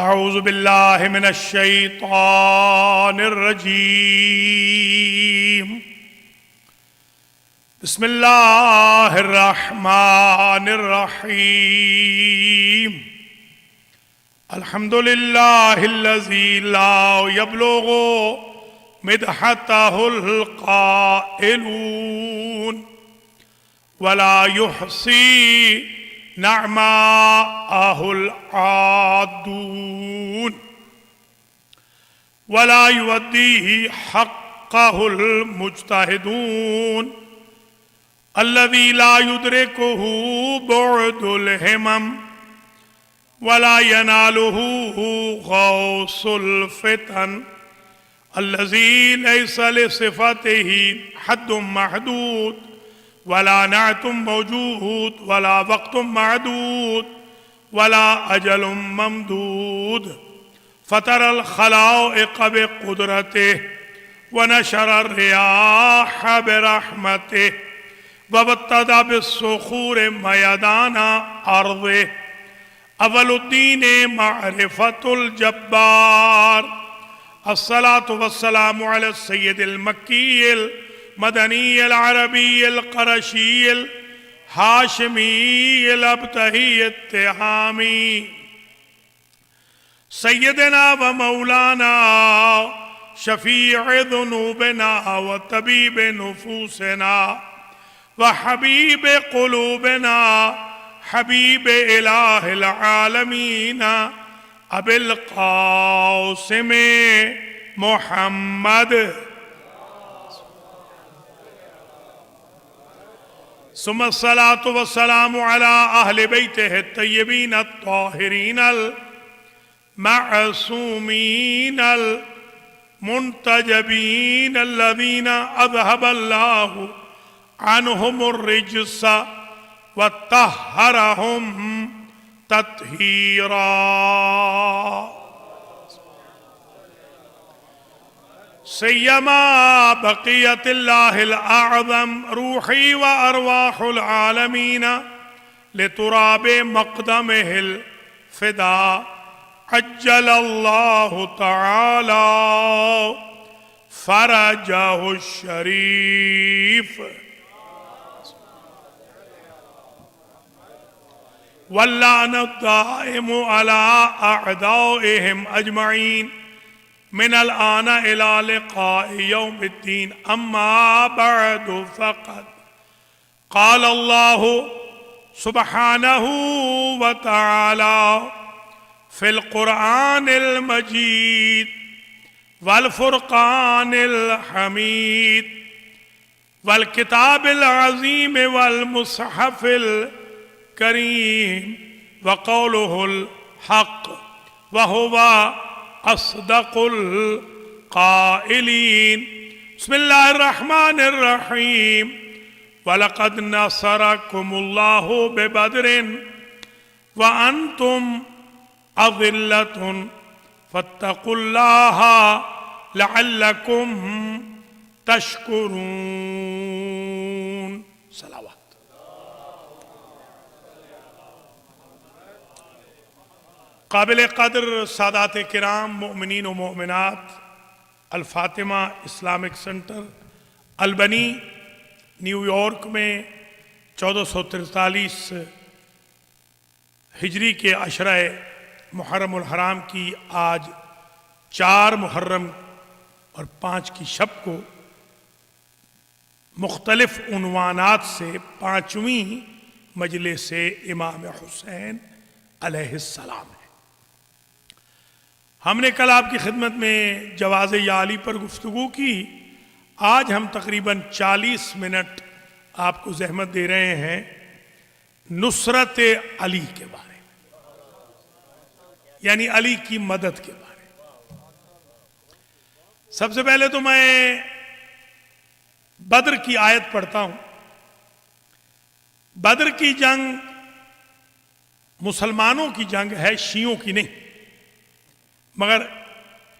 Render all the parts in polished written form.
اعوذ باللہ من الشیطان الرجیم بسم اللہ الرحمن الرحیم الحمدللہ الذی لا یبلغ مدحتہ القائلون ولا يحصي نعماءه العادون ولا يوديه حقه المجتهدون الذي لا يدركه بعد الهمم ولا يناله غوص الفتن الذي ليس لصفته حد محدود ولا نعت موجود ولا وقت معدود ولا أجل ممدود فطر الخلائق بقدرته ونشر الرياح برحمته وابتدى بالصخور ميدان أرضه أول الدين معرفة الجبار الصلاة والسلام على السيد المكي مدنی العربی القرشی الہاشمی الابتہی التہامی سیدنا و مولانا شفیع ذنوبنا و طبیب نفوسنا و حبیب قلوبنا حبیب الہ العالمین ابی القاسم محمد ثم الصلاة والسلام على أهل بيته الطيبين الطاهرين المعصومين المنتجبين الذين أذهب الله عنهم الرجس وطهرهم تطهيرا سيما بقية الله الأعظم روحي وأرواح العالمين لتراب مقدمه الفداء عجل الله تعالى فرجه الشريف واللعن الدائم على أعدائهم أجمعين من الآن إلى لقاء يوم الدين أما بعد فقد قال الله سبحانه وتعالى في القرآن المجيد والفرقان الحميد والكتاب العظيم والمصحف الكريم وقوله الحق وهو أصدق القائلين بسم الله الرحمن الرحيم ولقد نصركم الله ببدر وأنتم أذلة فاتقوا الله لعلكم تشكرون صلوات قابل قدر سادات کرام مؤمنین و مؤمنات الفاطمہ اسلامک سنٹر البنی نیو یارک میں 1443 ہجری کے عشرہ محرم الحرام کی آج 4 محرم اور 5 کی شب کو مختلف عنوانات سے 5ویں مجلس امام حسین علیہ السلام ہے۔ ہم نے کل آپ کی خدمت میں جواز یا علی پر گفتگو کی، آج ہم تقریباً 40 منٹ آپ کو زحمت دے رہے ہیں نصرت علی کے بارے میں، یعنی علی کی مدد کے بارے میں۔ سب سے پہلے تو میں بدر کی آیت پڑھتا ہوں۔ بدر کی جنگ مسلمانوں کی جنگ ہے، شیعوں کی نہیں، مگر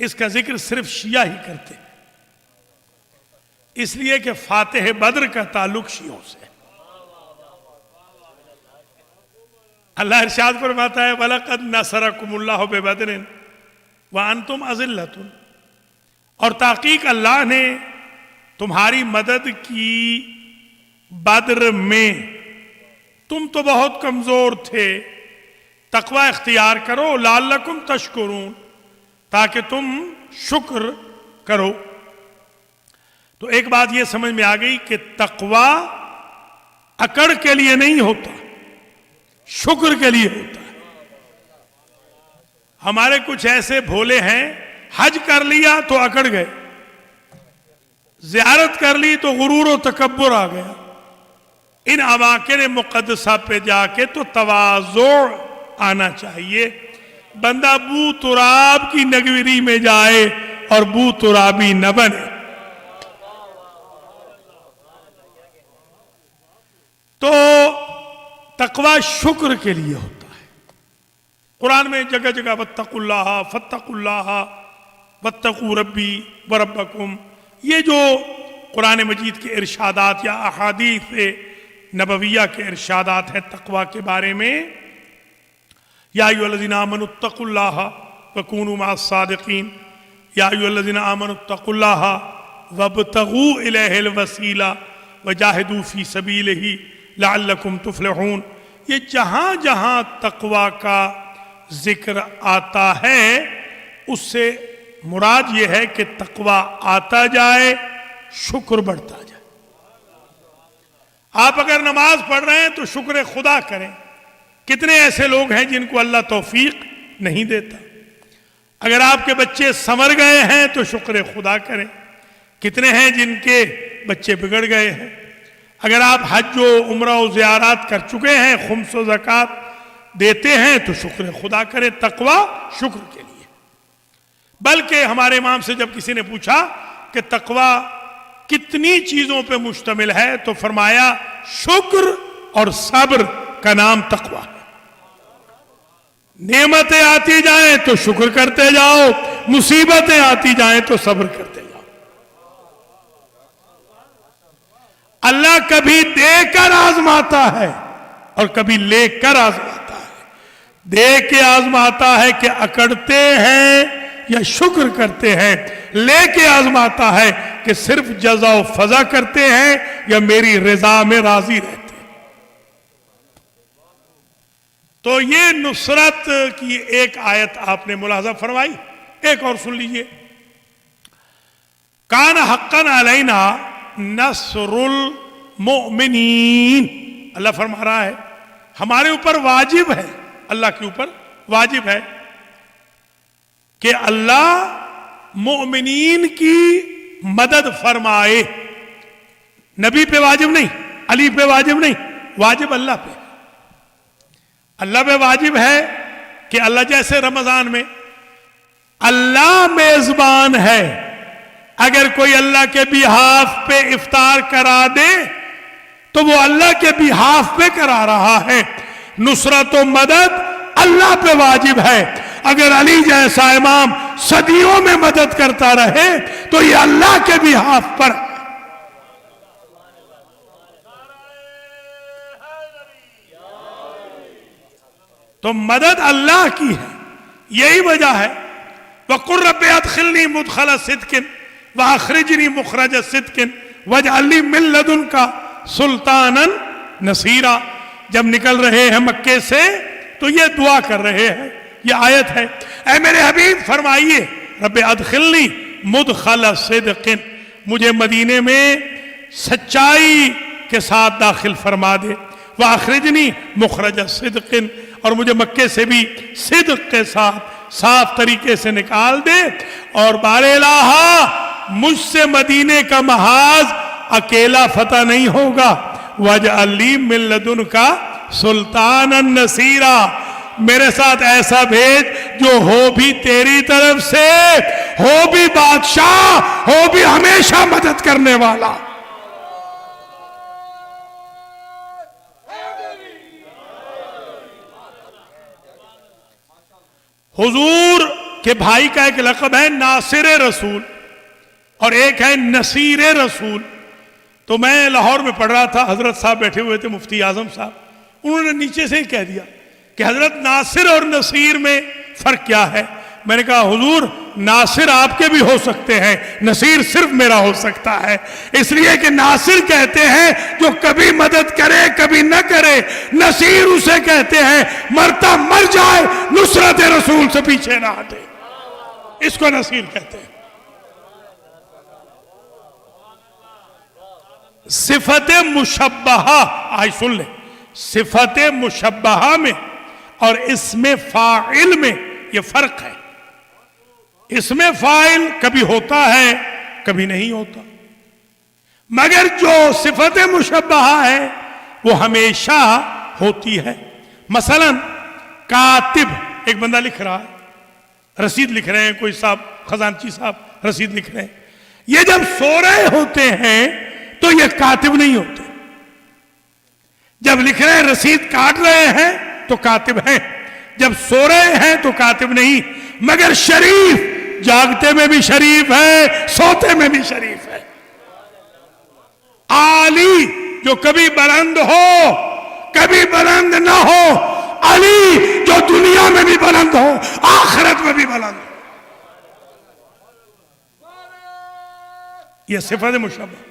اس کا ذکر صرف شیعہ ہی کرتے ہیں، اس لیے کہ فاتح بدر کا تعلق شیعوں سے ہے۔ اللہ ارشاد فرماتا ہے وَلَقَدْ نَصَرَكُمُ اللَّهُ بِبَدْرٍ وَأَنْتُمْ أَذِلَّةٌ، اور تحقیق اللہ نے تمہاری مدد کی بدر میں، تم تو بہت کمزور تھے۔ تقوی اختیار کرو لعلکم تشکرون، تاکہ تم شکر کرو۔ تو ایک بات یہ سمجھ میں آ گئی کہ تقوی اکڑ کے لیے نہیں ہوتا، شکر کے لیے ہوتا ہے۔ ہمارے کچھ ایسے بھولے ہیں، حج کر لیا تو اکڑ گئے، زیارت کر لی تو غرور و تکبر آ گیا۔ ان اماکن مقدسہ پہ جا کے تو تواضع آنا چاہیے۔ بندہ بو تراب کی نگوری میں جائے اور بو ترابی نہ بنے۔ تو تقوی شکر کے لیے ہوتا ہے۔ قرآن میں جگہ جگہ واتقوا اللہ فاتقوا اللہ واتقوا ربی وربکم، یہ جو قرآن مجید کے ارشادات یا احادیث نبویہ کے ارشادات ہیں تقوی کے بارے میں، یا ایھا الذین آمنوا اتقوا اللہ وکونوا مع الصادقین، یا ایھا الذین آمنوا اتقوا اللہ وابتغوا الیہ الوسیلہ وجاہدوا فی سبیلہ لعلکم تفلحون۔ یہ جہاں جہاں تقوی کا ذکر آتا ہے اس سے مراد یہ ہے کہ تقوی آتا جائے، شکر بڑھتا جائے۔ آپ اگر نماز پڑھ رہے ہیں تو شکر خدا کریں۔ کتنے ایسے لوگ ہیں جن کو اللہ توفیق نہیں دیتا؟ اگر آپ کے بچے سنور گئے ہیں تو شکر خدا کریں۔ کتنے ہیں جن کے بچے بگڑ گئے ہیں؟ اگر آپ حج و عمرہ و زیارات کر چکے ہیں، خمس و زکوٰۃ دیتے ہیں تو شکر خدا کریں۔ تقوی شکر کے لیے۔ بلکہ ہمارے امام سے جب کسی نے پوچھا کہ تقوی کتنی چیزوں پہ مشتمل ہے تو فرمایا شکر اور صبر کا نام تقوی ہے۔ نعمتیں آتی جائیں تو شکر کرتے جاؤ، مصیبتیں آتی جائیں تو صبر کرتے جاؤ۔ اللہ کبھی دے کر آزماتا ہے اور کبھی لے کر آزماتا ہے۔ دے کے آزماتا ہے کہ اکڑتے ہیں یا شکر کرتے ہیں، لے کے آزماتا ہے کہ صرف جزا و فضا کرتے ہیں یا میری رضا میں راضی رہتے ہیں۔ تو یہ نصرت کی ایک آیت آپ نے ملاحظہ فرمائی۔ ایک اور سن لیجئے، کان حقا علینا نصر المؤمنین، اللہ فرما رہا ہے ہمارے اوپر واجب ہے، اللہ کے اوپر واجب ہے کہ اللہ مومنین کی مدد فرمائے۔ نبی پہ واجب نہیں، علی پہ واجب نہیں، واجب اللہ پہ۔ اللہ پہ واجب ہے کہ اللہ جیسے رمضان میں اللہ میزبان ہے، اگر کوئی اللہ کے بیہاف پہ افطار کرا دے تو وہ اللہ کے بیہاف پہ کرا رہا ہے۔ نصرت و مدد اللہ پہ واجب ہے۔ اگر علی جیسا امام صدیوں میں مدد کرتا رہے تو یہ اللہ کے بیہاف پر۔ تو مدد اللہ کی ہے، یہی وجہ ہے وَقُلْ رَبِّ أَدْخِلْنِي مُدْخَلَ صِدْقٍ وَأَخْرِجْنِي مُخْرَجَ صِدْقٍ وَاجْعَلْ لِي مِن لَّدُنْكَ سُلْطَانًا نَصِيرًا۔ جب نکل رہے ہیں مکے سے تو یہ دعا کر رہے ہیں، یہ آیت ہے، اے میرے حبیب فرمائیے رب ادخلنی مدخل صدق، مجھے مدینے میں سچائی کے ساتھ داخل فرما دے، واخرجنی مخرج صدق، اور مجھے مکے سے بھی صدق کے ساتھ صاف طریقے سے نکال دے، اور بار الہ مجھ سے مدینے کا محاذ اکیلا فتح نہیں ہوگا، واجعل لی من لدنک سلطانا نصیرا، میرے ساتھ ایسا بھیج جو ہو بھی تیری طرف سے، ہو بھی بادشاہ، ہو بھی ہمیشہ مدد کرنے والا۔ حضور کے بھائی کا ایک لقب ہے ناصر رسول اور ایک ہے نصیر رسول۔ تو میں لاہور میں پڑھ رہا تھا، حضرت صاحب بیٹھے ہوئے تھے، مفتی اعظم صاحب، انہوں نے نیچے سے ہی کہہ دیا کہ حضرت ناصر اور نصیر میں فرق کیا ہے؟ میں نے کہا حضور ناصر آپ کے بھی ہو سکتے ہیں، نصیر صرف میرا ہو سکتا ہے، اس لیے کہ ناصر کہتے ہیں جو کبھی مدد کرے کبھی نہ کرے، نصیر اسے کہتے ہیں مرتا مر جائے نصرت رسول سے پیچھے نہ ہٹے، اس کو نصیر کہتے ہیں۔ صفت مشبہہ آج سن لیں، صفت مشبہہ میں اور اسم فاعل میں یہ فرق ہے۔ اسم فاعل کبھی ہوتا ہے کبھی نہیں ہوتا، مگر جو صفت مشبہہ ہے وہ ہمیشہ ہوتی ہے۔ مثلا کاتب، ایک بندہ لکھ رہا ہے، رسید لکھ رہے ہیں، کوئی صاحب خزانچی صاحب رسید لکھ رہے ہیں، یہ جب سو رہے ہوتے ہیں تو یہ کاتب نہیں ہوتے، جب لکھ رہے ہیں رسید کاٹ رہے ہیں تو کاتب ہیں، جب سو رہے ہیں تو کاتب نہیں۔ مگر شریف جاگتے میں بھی شریف ہے، سوتے میں بھی شریف ہے۔ عالی جو کبھی بلند ہو کبھی بلند نہ ہو، علی جو دنیا میں بھی بلند ہو آخرت میں بھی بلند ہو، یہ صفت مشبہ۔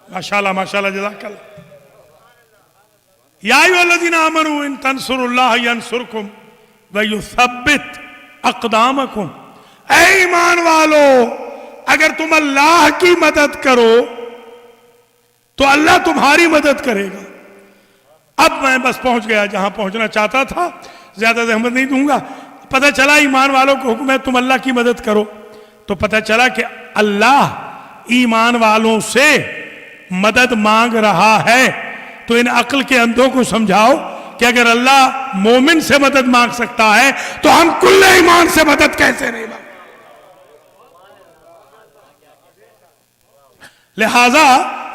ماشاءاللہ ماشاءاللہ، جزاک اللہ۔ یا ایھا الذین آمنوا ان تنصروا اللہ ینصرکم ویثبت اقدامکم، اے ایمان والو اگر تم اللہ کی مدد کرو تو اللہ تمہاری مدد کرے گا۔ اب میں بس پہنچ گیا جہاں پہنچنا چاہتا تھا، زیادہ زحمت نہیں دوں گا۔ پتہ چلا ایمان والوں کو حکم ہے تم اللہ کی مدد کرو، تو پتہ چلا کہ اللہ ایمان والوں سے مدد مانگ رہا ہے، تو ان عقل کے اندھوں کو سمجھاؤ کہ اگر اللہ مومن سے مدد مانگ سکتا ہے تو ہم کل ایمان سے مدد کیسے نہیں مانگ؟ لہذا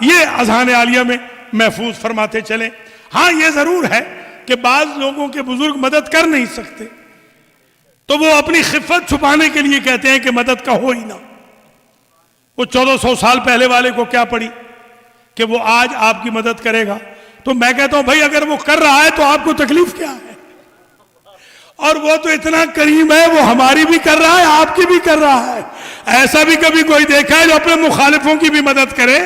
یہ اذہان عالیہ میں محفوظ فرماتے چلیں۔ ہاں یہ ضرور ہے کہ بعض لوگوں کے بزرگ مدد کر نہیں سکتے تو وہ اپنی خفت چھپانے کے لیے کہتے ہیں کہ مدد کا ہو ہی نہ۔ وہ 1400 سال پہلے والے کو کیا پڑی کہ وہ آج آپ کی مدد کرے گا؟ تو میں کہتا ہوں بھائی اگر وہ کر رہا ہے تو آپ کو تکلیف کیا ہے؟ اور وہ تو اتنا کریم ہے، وہ ہماری بھی کر رہا ہے آپ کی بھی کر رہا ہے۔ ایسا بھی کبھی کوئی دیکھا ہے جو اپنے مخالفوں کی بھی مدد کرے؟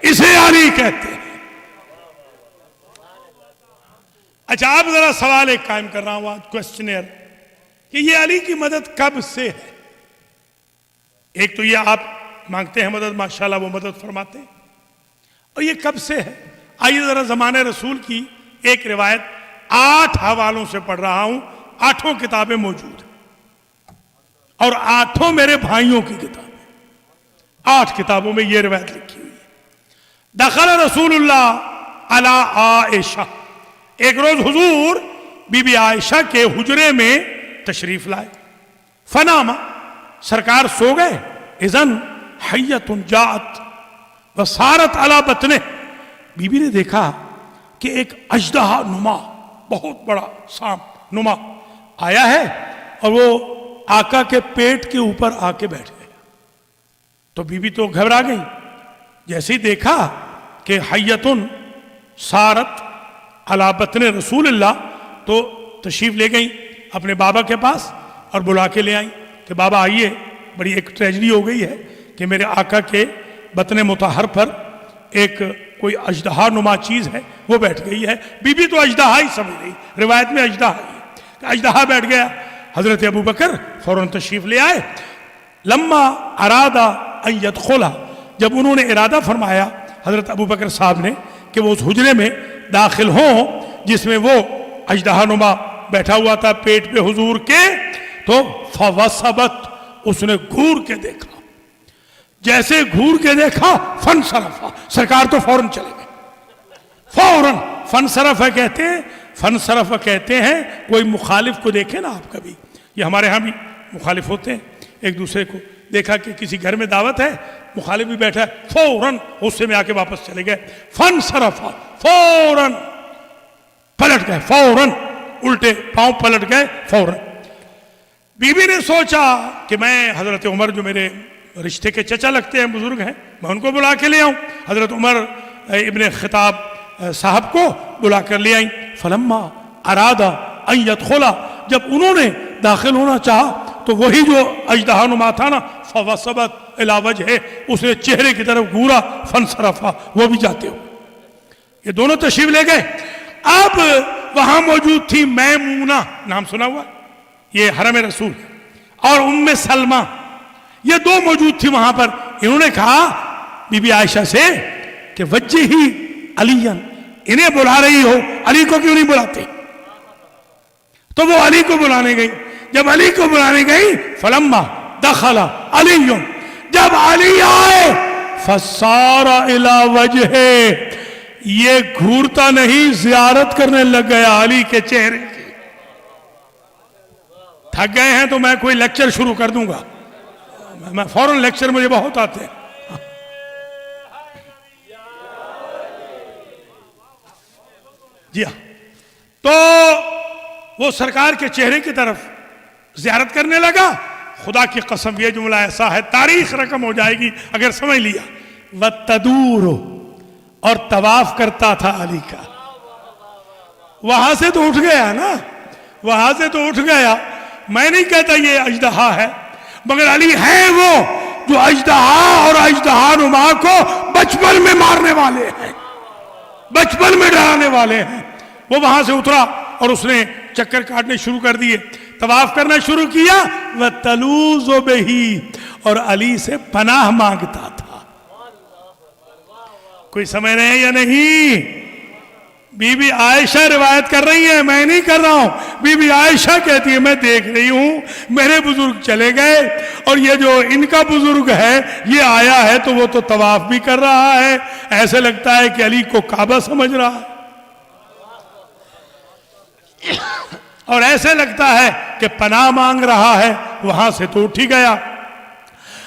اسے علی کہتے ہیں۔ اچھا آپ ذرا سوال ایک قائم کر رہا ہوں آج، کوسچنر، کہ یہ علی کی مدد کب سے ہے؟ ایک تو یہ آپ مانگتے ہیں مدد، ماشاءاللہ وہ مدد فرماتے ہیں، اور یہ کب سے ہے؟ آئیے ذرا زمانہ رسول کی ایک روایت 8 حوالوں سے پڑھ رہا ہوں، 8 کتابیں موجود ہیں اور 8 میرے بھائیوں کی کتابیں، 8 کتابوں میں یہ روایت لکھی ہوئی ہے۔ دخل رسول اللہ علی عائشہ، ایک روز حضور بی بی عائشہ کے حجرے میں تشریف لائے، فناما، سرکار سو گئے، اذن حیۃ جاءت وسارت علی بطنہ، بی بی نے دیکھا کہ ایک اژدہا نما، بہت بڑا سانپ نما آیا ہے اور وہ آقا کے پیٹ کے اوپر آ کے بیٹھ گیا۔ تو بی بی تو گھبرا گئی، جیسے ہی دیکھا کہ حیۃ سارت علی بطن رسول اللہ، تو تشریف لے گئیں اپنے بابا کے پاس اور بلا کے لے آئیں کہ بابا آئیے، بڑی ایک ٹریجڈی ہو گئی ہے کہ میرے آقا کے بطن مطہر پر ایک کوئی اژدہا نما چیز ہے وہ بیٹھ گئی ہے۔ بی بی تو اژدہا ہی سمجھ گئی، روایت میں اژدہا ہی ہے کہ اژدہا بیٹھ گیا۔ حضرت ابو بکر فوراً تشریف لے آئے، لما ارادہ ان یدخلا، جب انہوں نے ارادہ فرمایا حضرت ابو بکر صاحب نے کہ وہ اس حجرے میں داخل ہوں جس میں وہ اژدہا نما بیٹھا ہوا تھا پیٹ پہ حضور کے، تو فوسبت، اس نے گھور کے دیکھا، جیسے گھور کے دیکھا فنصرفا، سرکار تو فوراً چلے گئے، فوراً فنصرفا کہتے ہیں، فنصرفا کہتے ہیں کوئی مخالف کو دیکھے نا آپ کبھی، یہ ہمارے ہاں بھی مخالف ہوتے ہیں، ایک دوسرے کو دیکھا کہ کسی گھر میں دعوت ہے، مخالف بھی بیٹھا ہے، فوراً غصے میں آ کے واپس چلے گئے، فنصرفا، فوراً پلٹ گئے، فوراً الٹے پاؤں پلٹ گئے فوراً۔ بی بی نے سوچا کہ میں حضرت عمر جو میرے رشتے کے چچا لگتے ہیں، بزرگ ہیں، میں ان کو بلا کے لے آؤں، حضرت عمر ابن خطاب صاحب کو بلا کر لے آئیں. فلما ارادہ ان یدخلا، جب انہوں نے داخل ہونا چاہا تو وہی جو اژدہا نما تھا نا، فوسبت الی وجہہ، اس نے چہرے کی طرف گھورا، فانصرفا، وہ بھی جاتے ہو. یہ دونوں تشریف لے گئے. اب وہاں موجود تھی میمونہ، نام سنا ہوا، یہ حرم رسول، اور ام سلمہ، یہ دو موجود تھی وہاں پر. انہوں نے کہا بی بی عائشہ سے کہ وجہی علی، انہیں بلا رہی ہو، علی کو کیوں نہیں بلاتے؟ تو وہ علی کو بلانے گئی. جب علی کو بلانے گئی، فلما دخل علی، جب علی آئے، فصار الی وجہہ، یہ گھورتا نہیں، زیارت کرنے لگ گیا علی کے چہرے کی. تھک گئے ہیں تو میں کوئی لیکچر شروع کر دوں گا، میں فوراً لیکچر مجھے بہت آتے ہیں. جی ہاں، تو وہ سرکار کے چہرے کی طرف زیارت کرنے لگا. خدا کی قسم یہ جملہ ایسا ہے، تاریخ رقم ہو جائے گی اگر سمجھ لیا. وَتَدُورُ، اور طواف کرتا تھا علی کا. وہاں سے تو اٹھ گیا نا، وہاں سے تو اٹھ گیا. میں نہیں کہتا یہ اژدہا ہے، مگر علی ہے وہ جو اژدہا اور اژدہا نما کو بچپن میں مارنے والے ہیں، بچپن میں ڈرانے والے ہیں. وہ وہاں سے اترا اور اس نے چکر کاٹنے شروع کر دیے، طواف کرنا شروع کیا. وَتَلُوذُ بِهِ، اور علی سے پناہ مانگتا تھا. کوئی سمجھ رہے ہیں یا نہیں؟ بی بی عائشہ روایت کر رہی ہیں، میں نہیں کر رہا ہوں. بی بی عائشہ کہتی ہے میں دیکھ رہی ہوں میرے بزرگ چلے گئے اور یہ جو ان کا بزرگ ہے یہ آیا ہے تو وہ تو طواف بھی کر رہا ہے، ایسے لگتا ہے کہ علی کو کعبہ سمجھ رہا ہے، اور ایسے لگتا ہے کہ پناہ مانگ رہا ہے. وہاں سے تو اٹھ ہی گیا.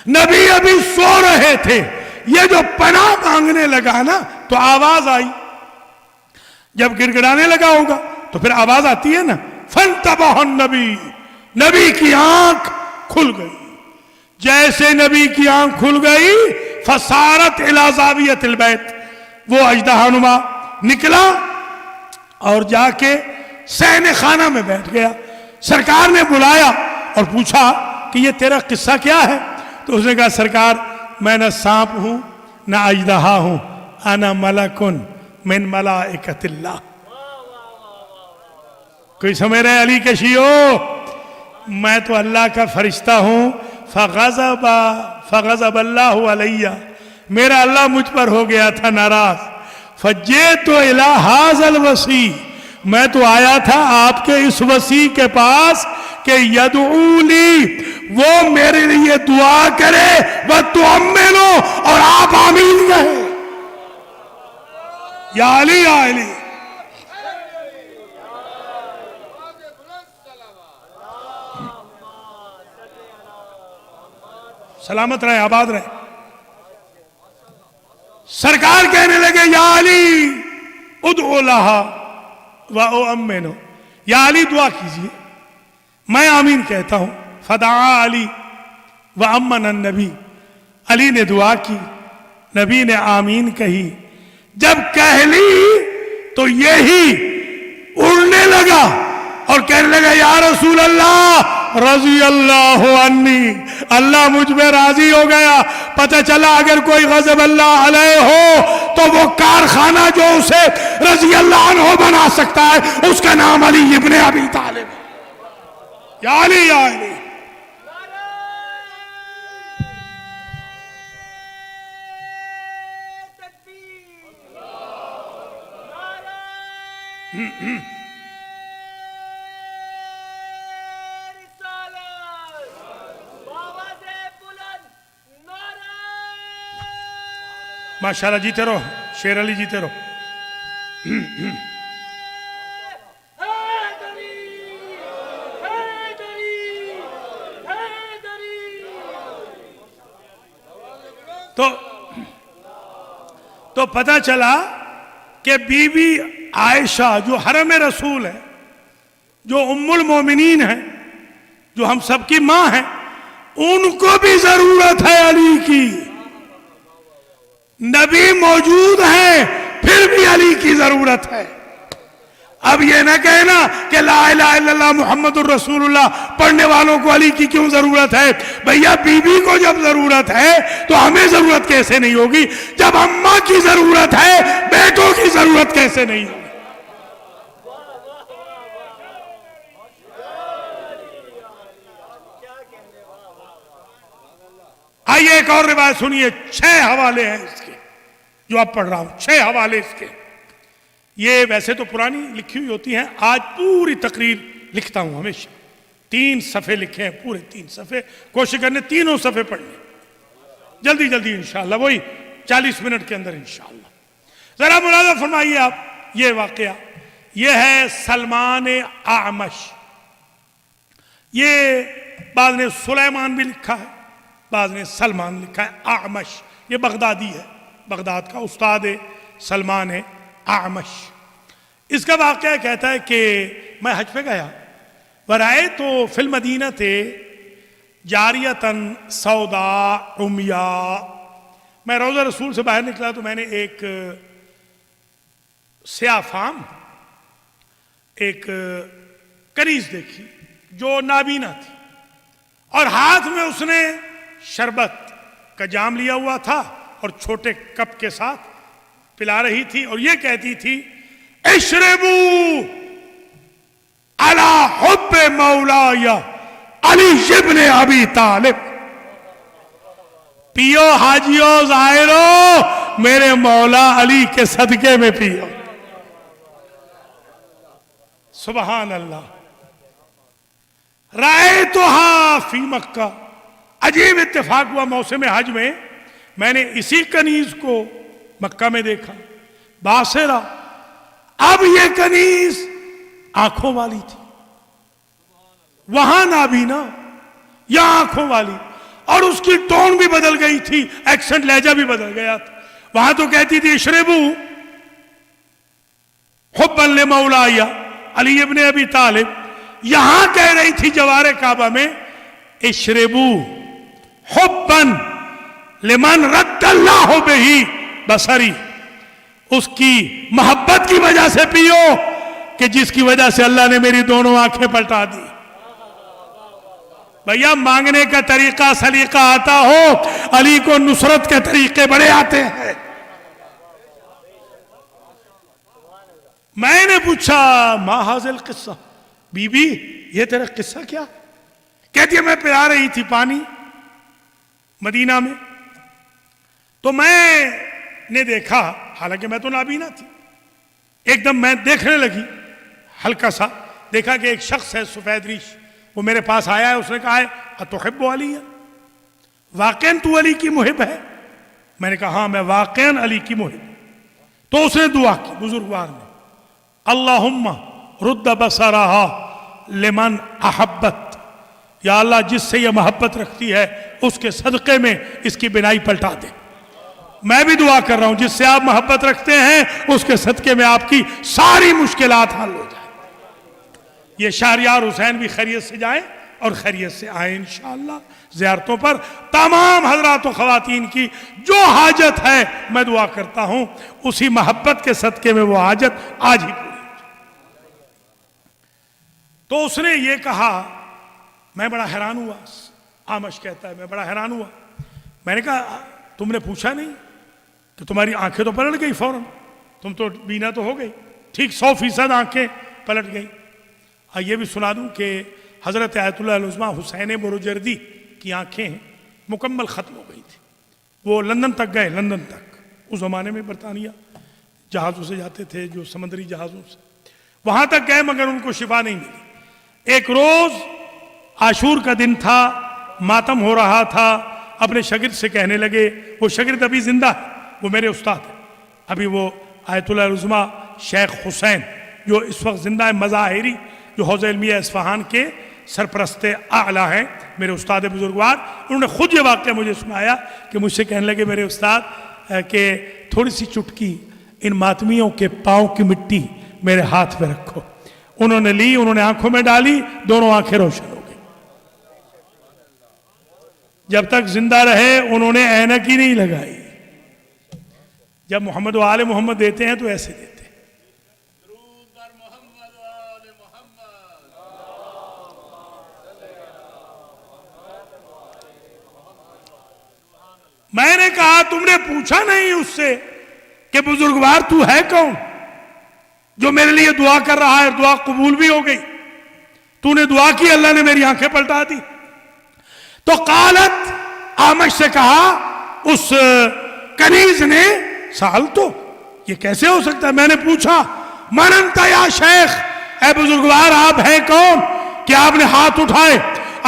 نبی ابھی سو رہے تھے، یہ جو پناہ مانگنے لگا نا تو آواز آئی. جب گڑگڑانے لگا ہوگا تو پھر آواز آتی ہے نا. فانتبہ النبی، نبی کی آنکھ کھل گئی. جیسے نبی کی آنکھ کھل گئی، فصارت الی زاویۃ البیت، وہ اژدہا نما نکلا اور جا کے صحن خانہ میں بیٹھ گیا. سرکار نے بلایا اور پوچھا کہ یہ تیرا قصہ کیا ہے؟ تو اس نے کہا سرکار میں نہ سانپ ہوں نہ اژدہا ہوں، انا ملکن من ملائکۃ اللہ. کوئی سمجھ رہے علی کے شیعو؟ میں تو اللہ کا فرشتہ ہوں. فغضب اللہ علیہ، میرا اللہ مجھ پر ہو گیا تھا ناراض. فجئت الی ھذا الوصی، میں تو آیا تھا آپ کے اس وصی کے پاس کہ یدعو لی، وہ میرے لیے دعا کرے، وتؤمنو، اور آپ آمین کہیں. یا علی یا علی. سلامت رہے، آباد رہے. سرکار کہنے لگے یا علی ادعو لہا وَأُؤَمِّنُ، یا علی دعا کیجئے میں آمین کہتا ہوں. فدعا علی وَأَمَّنَ النبی، علی نے دعا کی، نبی نے آمین کہی. جب کہہ لی تو یہی اڑنے لگا اور کہنے لگا یا رسول اللہ رضی اللہ عنی، اللہ مجھ میں راضی ہو گیا. پتہ چلا اگر کوئی غضب اللہ علیہ ہو تو وہ کارخانہ جو اسے رضی اللہ عنہ بنا سکتا ہے اس کا نام علی ابن ابی طالب. یا علی یا علی. ماشاءاللہ جیتے رہو، شیر علی جیتے رہو. تو پتہ چلا کہ بی بی عائشہ جو حرم رسول ہے، جو ام المومنین ہے، جو ہم سب کی ماں ہے، ان کو بھی ضرورت ہے علی کی. نبی موجود ہیں پھر بھی علی کی ضرورت ہے. اب یہ نہ کہنا کہ لا الہ الا اللہ محمد الرسول اللہ پڑھنے والوں کو علی کی کیوں ضرورت ہے؟ بھیا بی بی کو جب ضرورت ہے تو ہمیں ضرورت کیسے نہیں ہوگی؟ جب اماں کی ضرورت ہے بیٹوں کی ضرورت کیسے نہیں ہوگی؟ آئیے ایک اور روایت سنیے، 6 حوالے ہیں اس کے جو اب پڑھ رہا ہوں، 6 حوالے اس کے. یہ ویسے تو پرانی لکھی ہوئی ہوتی ہیں، آج پوری تقریر لکھتا ہوں ہمیشہ. 3 صفحے لکھے ہیں، پورے 3 صفحے، کوشش کرنے تینوں صفحے پڑھنے جلدی جلدی انشاءاللہ، وہی 40 منٹ کے اندر انشاءاللہ. ذرا ملاحظہ فرمائیے آپ یہ واقعہ، یہ ہے سلمان اعمش. یہ بعض نے سلیمان بھی لکھا ہے، بعض نے سلمان لکھا ہے. اعمش یہ بغدادی ہے، بغداد کا استاد سلمان اعمش. اس کا واقعہ کہتا ہے کہ میں حج پہ گیا، ورائے تو فی المدینہ تھے جاریتن سودا عمیا. میں روضہ رسول سے باہر نکلا تو میں نے ایک سیاہ فام ایک کنیز دیکھی جو نابینا تھی، اور ہاتھ میں اس نے شربت کا جام لیا ہوا تھا اور چھوٹے کپ کے ساتھ پلا رہی تھی، اور یہ کہتی تھی اشربو علی حب مولایا علی ابن ابی طالب. پیو حاجیو زائرو، میرے مولا علی کے صدقے میں پیو. سبحان اللہ. رأیتھا فی مکہ. عجیب اتفاق ہوا موسم حج میں نے اسی کنیز کو مکہ میں دیکھا. باصرہ، اب یہ کنیز آنکھوں والی تھی، وہاں نابینا، یہاں آنکھوں والی، اور اس کی ٹون بھی بدل گئی تھی، ایکسنٹ لہجہ بھی بدل گیا تھا. وہاں تو کہتی تھی اشربو حبا لمولایا علی ابن ابی طالب، یہاں کہہ رہی تھی جوار کعبہ میں اشربو حبا لمن رد اللہ بہی بصری. اس کی محبت کی وجہ سے پیو کہ جس کی وجہ سے اللہ نے میری دونوں آنکھیں پلٹا دی. بھیا مانگنے کا طریقہ سلیقہ آتا ہو، علی کو نصرت کے طریقے بڑے آتے ہیں. میں نے پوچھا ما حاصل قصہ، بی بی یہ تیرا قصہ کیا؟ کہتی ہے میں پلا رہی تھی پانی مدینہ میں، تو میں نے دیکھا، حالانکہ میں تو نابینا تھی، ایک دم میں دیکھنے لگی، ہلکا سا دیکھا کہ ایک شخص ہے سفید ریش، وہ میرے پاس آیا ہے. اس نے کہا ہے اتحب علی، واقعاً تو علی کی محب ہے؟ میں نے کہا ہاں میں واقعاً علی کی محب. تو اس نے دعا کی بزرگوار نے، اللہم رد بصرہا لمن احبت، یا اللہ جس سے یہ محبت رکھتی ہے اس کے صدقے میں اس کی بینائی پلٹا دے. میں بھی دعا کر رہا ہوں جس سے آپ محبت رکھتے ہیں اس کے صدقے میں آپ کی ساری مشکلات حل ہو جائیں. یہ شہریار حسین بھی خیریت سے جائیں اور خیریت سے آئیں انشاءاللہ زیارتوں پر. تمام حضرات و خواتین کی جو حاجت ہے میں دعا کرتا ہوں اسی محبت کے صدقے میں وہ حاجت آج ہی پوری. تو اس نے یہ کہا، میں بڑا حیران ہوا. آمش کہتا ہے میں بڑا حیران ہوا. میں نے کہا تم نے پوچھا نہیں کہ تمہاری آنکھیں تو پلٹ گئی فوراً، تم تو بینا تو ہو گئی، ٹھیک 100% آنکھیں پلٹ گئی. یہ بھی سنا دوں کہ حضرت آیت اللہ العظمہ حسین بروجردی کی آنکھیں مکمل ختم ہو گئی تھی. وہ لندن تک گئے، لندن تک. اس زمانے میں برطانیہ جہازوں سے جاتے تھے، جو سمندری جہازوں سے، وہاں تک گئے مگر ان کو شفا نہیں ملی. ایک روز عاشور کا دن تھا، ماتم ہو رہا تھا. اپنے شاگرد سے کہنے لگے، وہ شاگرد ابھی زندہ ہے، وہ میرے استاد ہے ابھی، وہ آیت اللہ العظمہ شیخ حسین جو اس وقت زندہ ہے، مظاہری جو حوض علمیہ اصفہان کے سرپرست اعلیٰ ہیں، میرے استاد بزرگوار. انہوں نے خود یہ واقعہ مجھے سنایا کہ مجھ سے کہنے لگے میرے استاد کہ تھوڑی سی چٹکی ان ماتمیوں کے پاؤں کی مٹی میرے ہاتھ میں رکھو. انہوں نے لی، انہوں نے آنکھوں میں ڈالی، دونوں آنکھیں روشن ہو گئی. جب تک زندہ رہے انہوں نے اینک ہی نہیں لگائی. جب محمد و آل محمد دیتے ہیں تو ایسے دیتے ہیں. میں نے کہا تم نے پوچھا نہیں اس سے کہ بزرگوار تو ہے کون جو میرے لیے دعا کر رہا ہے؟ دعا قبول بھی ہو گئی، تو نے دعا کی، اللہ نے میری آنکھیں پلٹا دی۔ تو قالت، آمش سے کہا اس کنیز نے، سال تو یہ کیسے ہو سکتا ہے؟ میں نے پوچھا من انت یا شیخ، اے بزرگوار آپ ہیں کون کہ آپ نے ہاتھ اٹھائے؟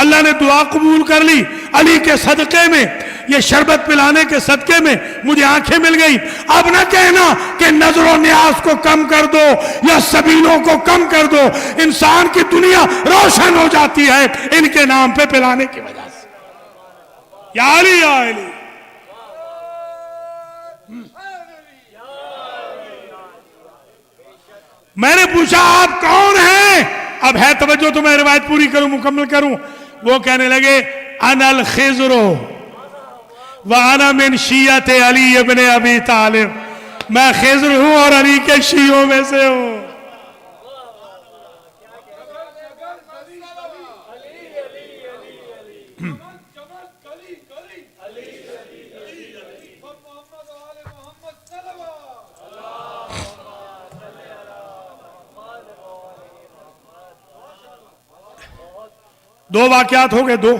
اللہ نے دعا قبول کر لی، علی کے صدقے میں، یہ شربت پلانے کے صدقے میں مجھے آنکھیں مل گئی۔ اب نہ کہنا کہ نظر و نیاز کو کم کر دو یا سبیلوں کو کم کر دو، انسان کی دنیا روشن ہو جاتی ہے ان کے نام پہ پلانے کی وجہ سے۔ یا علی یا علی۔ میں نے پوچھا آپ کون ہیں؟ اب ہے توجہ تو میں روایت پوری کروں، مکمل کروں۔ وہ کہنے لگے انا الخضر وانا من شیعت علی ابن ابی طالب، میں خضر ہوں اور علی کے شیعوں میں سے ہوں۔ دو واقعات ہو گئے، دو۔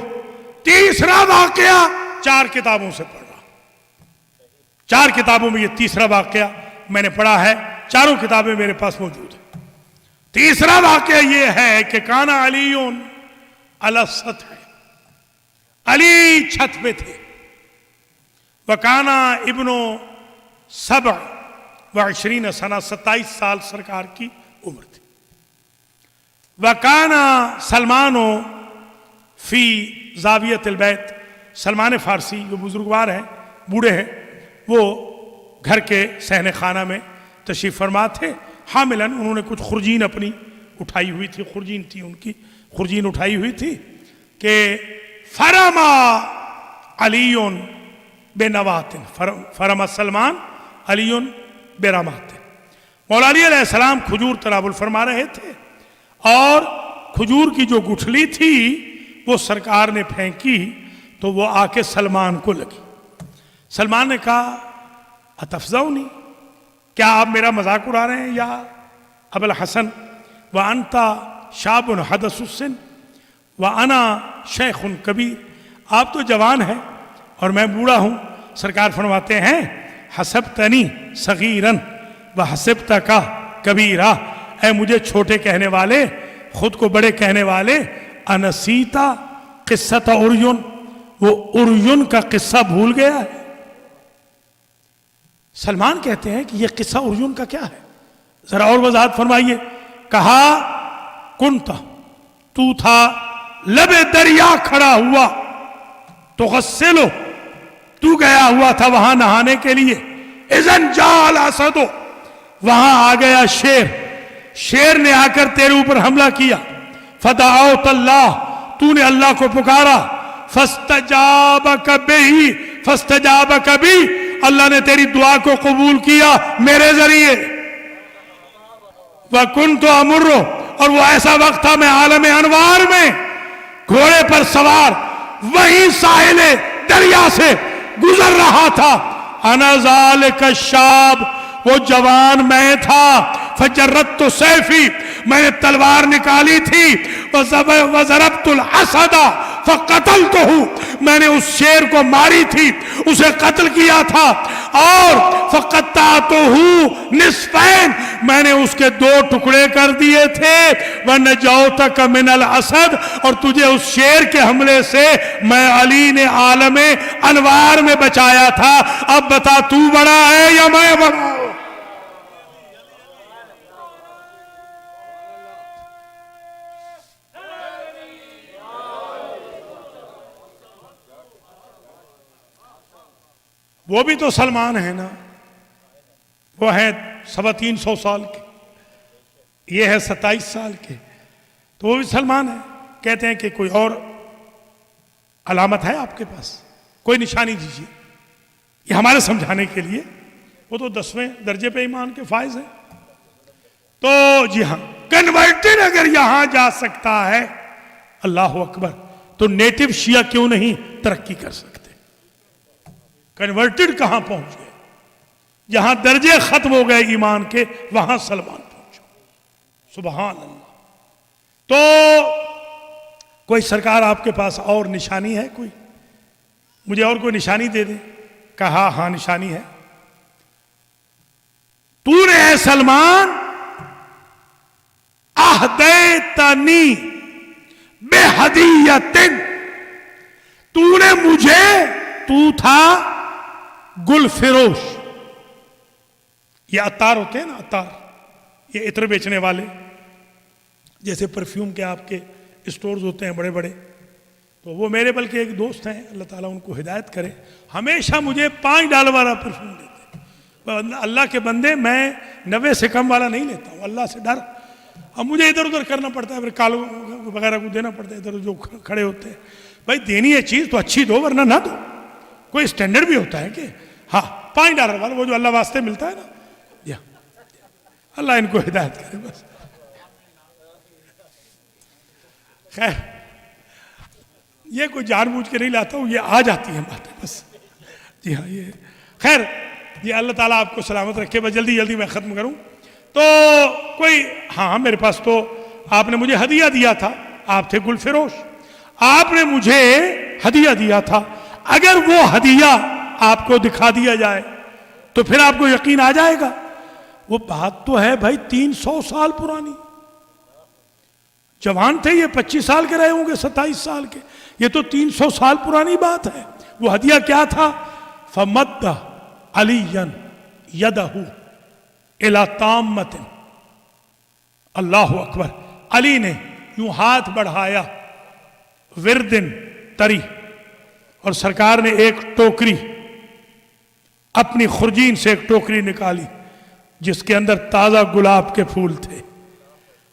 تیسرا واقعہ 4 کتابوں سے پڑھا، 4 کتابوں میں یہ تیسرا واقعہ میں نے پڑھا ہے، چاروں کتابیں میرے پاس موجود ہیں۔ تیسرا واقعہ یہ ہے کہ کانا علی علی السطح، علی چھت پہ تھے، وکانا ابن 27 سنہ، 27 سال سرکار کی عمر تھی۔ وکانا سلمان فی زاویت البیت، سلمان فارسی جو بزرگوار ہیں، بوڑھے ہیں، وہ گھر کے صحن خانہ میں تشریف فرما تھے، حاملاً انہوں نے کچھ خرجین اپنی اٹھائی ہوئی تھی، خرجین تھی ان کی، خرجین اٹھائی ہوئی تھی کہ فرما علی بنوات، فرما سلمان علی برمات، مولا علی علیہ السلام کھجور تناول فرما رہے تھے اور کھجور کی جو گٹھلی تھی وہ سرکار نے پھینکی تو وہ آ کے سلمان کو لگی۔ سلمان نے کہا اتفزونی، کیا آپ میرا مذاق اڑا رہے ہیں یا ابو الحسن؟ وانت شاب حدث السن وانا شیخ کبیر، آپ تو جوان ہیں اور میں بوڑھا ہوں۔ سرکار فرماتے ہیں حسبتنی صغیرا وحسبتک کبیرا، اے مجھے چھوٹے کہنے والے، خود کو بڑے کہنے والے، انسیتا قصۃ اریون، وہ اریون کا قصہ بھول گیا ہے؟ سلمان کہتے ہیں کہ یہ قصہ اریون کا کیا ہے، ذرا اور وضاحت فرمائیے۔ کہا کنتا، تو تھا لب دریا کھڑا ہوا، تو غسلو، تو گیا ہوا تھا وہاں نہانے کے لیے، اذن جاء الاسد، وہاں آ گیا شیر، شیر نے آ کر تیرے اوپر حملہ کیا، فدعوت اللہ، تو نے اللہ کو پکارا، فاستجابک بہی، فاستجابک بھی، اللہ نے تیری دعا کو قبول کیا میرے ذریعے۔ وَكُنْتُ أَمُرُّ، اور وہ ایسا وقت تھا میں عالم انوار میں گھوڑے پر سوار وہیں ساحل دریا سے گزر رہا تھا، انا ذالک الشاب، وہ جوان میں تھا، فجرت سیفی، میں نے تلوار نکالی تھی، وضربت الاسد فقتلتہ، میں نے اس شیر کو ماری تھی، اسے قتل کیا تھا، اور فقطعتہ نصفین، میں نے اس کے 2 ٹکڑے کر دیے تھے، ونجوتک من الاسد، اور تجھے اس شیر کے حملے سے میں علی نے عالم انوار میں بچایا تھا۔ اب بتا تو بڑا ہے یا میں بڑا ہوں؟ وہ بھی تو سلمان ہے نا، وہ ہے 350 سال کے، یہ ہے 27 سال کے، تو وہ بھی سلمان ہے۔ کہتے ہیں کہ کوئی اور علامت ہے آپ کے پاس، کوئی نشانی دیجیے، یہ ہمارے سمجھانے کے لیے، وہ تو 10ویں درجے پہ ایمان کے فائز ہیں۔ تو جی ہاں، کنورٹڈ اگر یہاں جا سکتا ہے، اللہ اکبر، تو نیٹو شیعہ کیوں نہیں ترقی کر سکتے؟ کنورٹڈ کہاں پہنچ گئے، جہاں درجے ختم ہو گئے ایمان کے وہاں سلمان پہنچو، سبحان اللہ۔ تو کوئی سرکار آپ کے پاس اور نشانی ہے کوئی؟ مجھے اور کوئی نشانی دے دیں۔ کہا ہاں نشانی ہے، تو نے اے سلمان اہدیتنی بہدیۃ، تو نے مجھے، تو تھا گل فروش، یہ عطار ہوتے ہیں نا، عطار یہ عطر بیچنے والے، جیسے پرفیوم کے آپ کے اسٹورز ہوتے ہیں بڑے بڑے، تو وہ میرے بلکہ ایک دوست ہیں، اللہ تعالیٰ ان کو ہدایت کرے، ہمیشہ مجھے $5 والا پرفیوم دیتے ہیں۔ اللہ کے بندے، میں 90 سے کم والا نہیں لیتا ہوں، اللہ سے ڈر۔ اب مجھے ادھر ادھر کرنا پڑتا ہے، پھر کالوں وغیرہ کو دینا پڑتا ہے، ادھر جو کھڑے ہوتے ہیں۔ بھائی دینی ہے چیز تو اچھی دو، ورنہ نہ دو، کوئی اسٹینڈرڈ بھی ہوتا ہے کہ ہاں $5 والا وہ جو اللہ واسطے ملتا ہے نا، یا اللہ ان کو ہدایت کرے بس۔ خیر یہ کوئی جان بوجھ کے نہیں لاتا ہوں، یہ آ جاتی ہیں باتیں بس، جی ہاں یہ خیر، یہ اللہ تعالیٰ آپ کو سلامت رکھے۔ بس جلدی جلدی میں ختم کروں تو کوئی ہاں میرے پاس تو آپ نے مجھے ہدیہ دیا تھا، آپ تھے گل فروش، آپ نے مجھے ہدیہ دیا تھا، اگر وہ ہدیہ آپ کو دکھا دیا جائے تو پھر آپ کو یقین آ جائے گا۔ وہ بات تو ہے بھائی 300 سال پرانی، جوان تھے یہ 25 سال کے رہے ہوں گے، 27 سال کے، یہ تو 300 سال پرانی بات ہے۔ وہ ہدیہ کیا تھا؟ فَمَدَّ عَلِيًّا يَدَهُ إِلَى تَامَّةٍ، اللہ اکبر، علی نے یوں ہاتھ بڑھایا، وردن تری، اور سرکار نے ایک ٹوکری اپنی خرجین سے ایک ٹوکری نکالی جس کے اندر تازہ گلاب کے پھول تھے،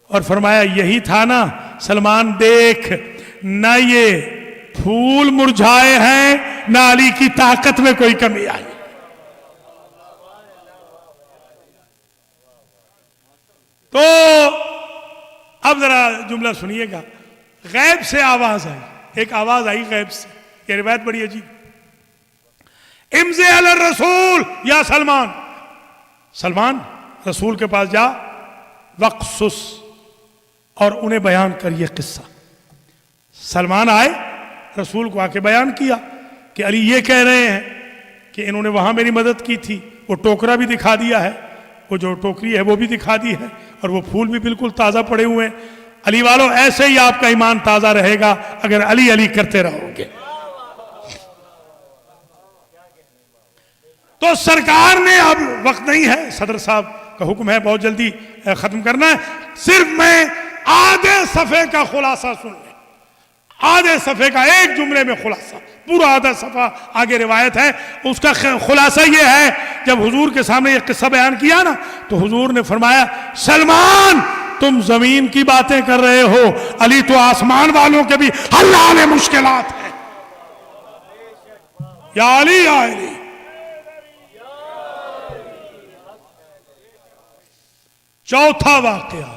اور فرمایا یہی تھا نا سلمان، دیکھ نہ یہ پھول مرجھائے ہیں نہ علی کی طاقت میں کوئی کمی آئی۔ تو اب ذرا جملہ سنیے گا، غیب سے آواز آئی، ایک آواز آئی غیب سے، یہ روایت بڑی عجیب، امضی علی الرسول یا سلمان، سلمان رسول کے پاس جا، وقصص، اور انہیں بیان کر یہ قصہ۔ سلمان آئے، رسول کو آ کے بیان کیا کہ علی یہ کہہ رہے ہیں کہ انہوں نے وہاں میری مدد کی تھی، وہ ٹوکرا بھی دکھا دیا ہے، وہ جو ٹوکری ہے وہ بھی دکھا دی ہے، اور وہ پھول بھی بالکل تازہ پڑے ہوئے ہیں۔ علی والوں ایسے ہی آپ کا ایمان تازہ رہے گا اگر علی علی کرتے رہو گے۔ تو سرکار نے، اب وقت نہیں ہے، صدر صاحب کا حکم ہے بہت جلدی ختم کرنا ہے، صرف میں آدھے صفحے کا خلاصہ سن لیں، آدھے صفحے کا ایک جملے میں خلاصہ، پورا آدھا صفحہ آگے روایت ہے، اس کا خلاصہ یہ ہے، جب حضور کے سامنے یہ قصہ بیان کیا نا تو حضور نے فرمایا سلمان تم زمین کی باتیں کر رہے ہو، علی تو آسمان والوں کے بھی حل حال مشکلات ہیں، یا علی یا علی۔ چوتھا واقعہ،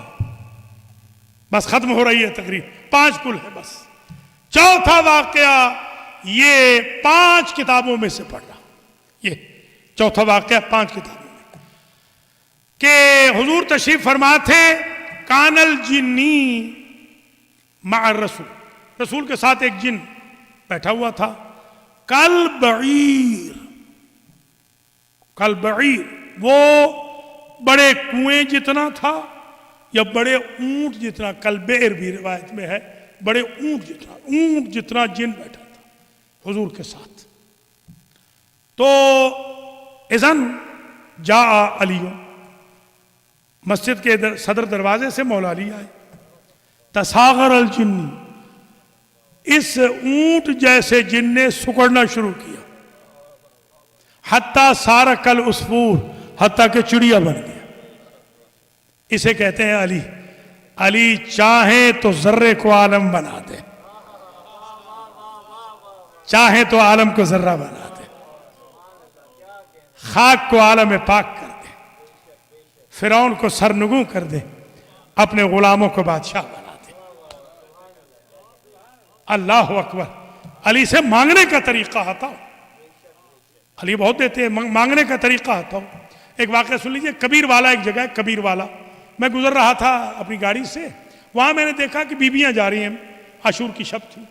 بس ختم ہو رہی ہے تقریر، 5 کل ہے بس۔ چوتھا واقعہ یہ 5 کتابوں میں سے پڑھ رہا، یہ چوتھا واقعہ 5 کتابوں میں، کہ حضور تشریف فرما تھے، کان الجنی مع الرسول، رسول کے ساتھ ایک جن بیٹھا ہوا تھا، کالبعیر، کالبعیر وہ بڑے کنویں جتنا تھا یا بڑے اونٹ جتنا، کلبیر بھی روایت میں ہے، بڑے اونٹ جتنا جن بیٹھا تھا حضور کے ساتھ۔ تو اذن جاء علی، مسجد کے صدر دروازے سے مولا علی آئے، تساغر الجن، اس اونٹ جیسے جن نے سکڑنا شروع کیا، حتیٰ صار کالعصفور، حتیٰ کہ چڑیا بن گیا۔ اسے کہتے ہیں علی، علی چاہیں تو ذرے کو عالم بنا دے، چاہیں تو عالم کو ذرہ بنا دے، خاک کو عالم پاک کر دے، فرعون کو سرنگوں کر دے، اپنے غلاموں کو بادشاہ بنا دے۔ اللہ اکبر، علی سے مانگنے کا طریقہ آتا، علی بہت دیتے ہیں، مانگنے کا طریقہ آتا ہو. ایک واقعہ سن لیجئے. کبیر والا ایک جگہ ہے، کبیر والا. میں گزر رہا تھا اپنی گاڑی سے، وہاں میں نے دیکھا کہ بیویاں جا رہی ہیں. عاشور کی شب تھی،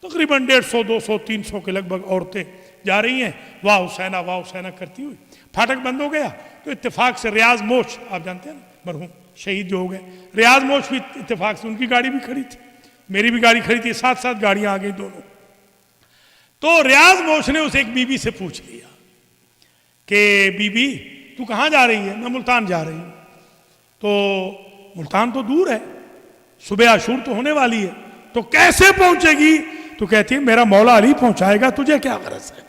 تقریباً 150 200 300 کے لگ بھگ عورتیں جا رہی ہیں، واہ حسینہ کرتی ہوئی. پھاٹک بند ہو گیا تو اتفاق سے ریاض موش، آپ جانتے ہیں نا مرحوم شہید جو ہو گئے، ریاض موش بھی اتفاق سے، ان کی گاڑی بھی کھڑی تھی، میری بھی گاڑی کھڑی تھی، ساتھ ساتھ گاڑیاں آ گئی دونوں. تو ریاض موش نے اسے ایک بی بی سے پوچھ لیا کہ بی بی تو کہاں جا رہی ہے؟ میں ملتان جا رہی ہوں. تو ملتان تو دور ہے، صبح عاشور تو ہونے والی ہے، تو کیسے پہنچے گی؟ تو کہتی ہے میرا مولا علی پہنچائے گا، تجھے کیا غرض ہے؟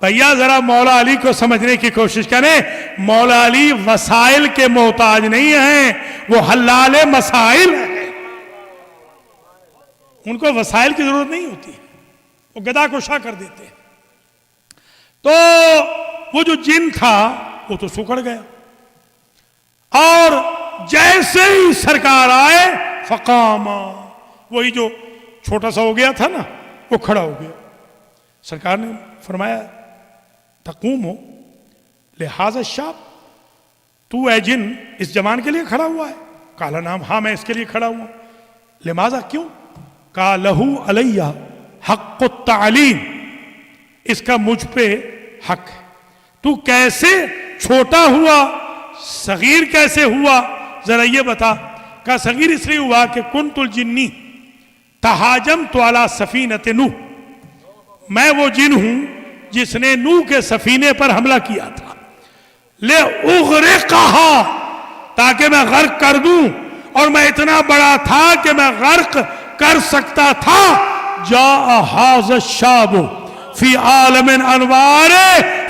بھیا ذرا مولا علی کو سمجھنے کی کوشش کریں. مولا علی وسائل کے محتاج نہیں ہیں، وہ حلال مسائل ہیں. ان کو وسائل کی ضرورت نہیں ہوتی، وہ گدا کوشا کر دیتے ہیں. تو وہ جو جن تھا وہ تو سکڑ گیا، اور جیسے ہی سرکار آئے فقام، وہی جو چھوٹا سا ہو گیا تھا نا وہ کھڑا ہو گیا. سرکار نے فرمایا تقوم ہو لہذا الشاب، تو اے جن اس جوان کے لیے کھڑا ہوا ہے؟ کالا نام، ہاں میں اس کے لیے کھڑا ہوا. لماذا، کیوں؟ کہا لہو علیہ حق التعلیم، اس کا مجھ پہ حق ہے. تو کیسے چھوٹا ہوا، صغیر کیسے ہوا، ذرا یہ بتا. کہا صغیر اس لیے ہوا کہ کنت الجنی تہاجمت علی سفینۃ نوح، میں وہ جن ہوں جس نے نوح کے سفینے پر حملہ کیا تھا. لے اغرقہا، تاکہ میں غرق کر دوں، اور میں اتنا بڑا تھا کہ میں غرق کر سکتا تھا. جاء ھذا الشاب فی عالم انوار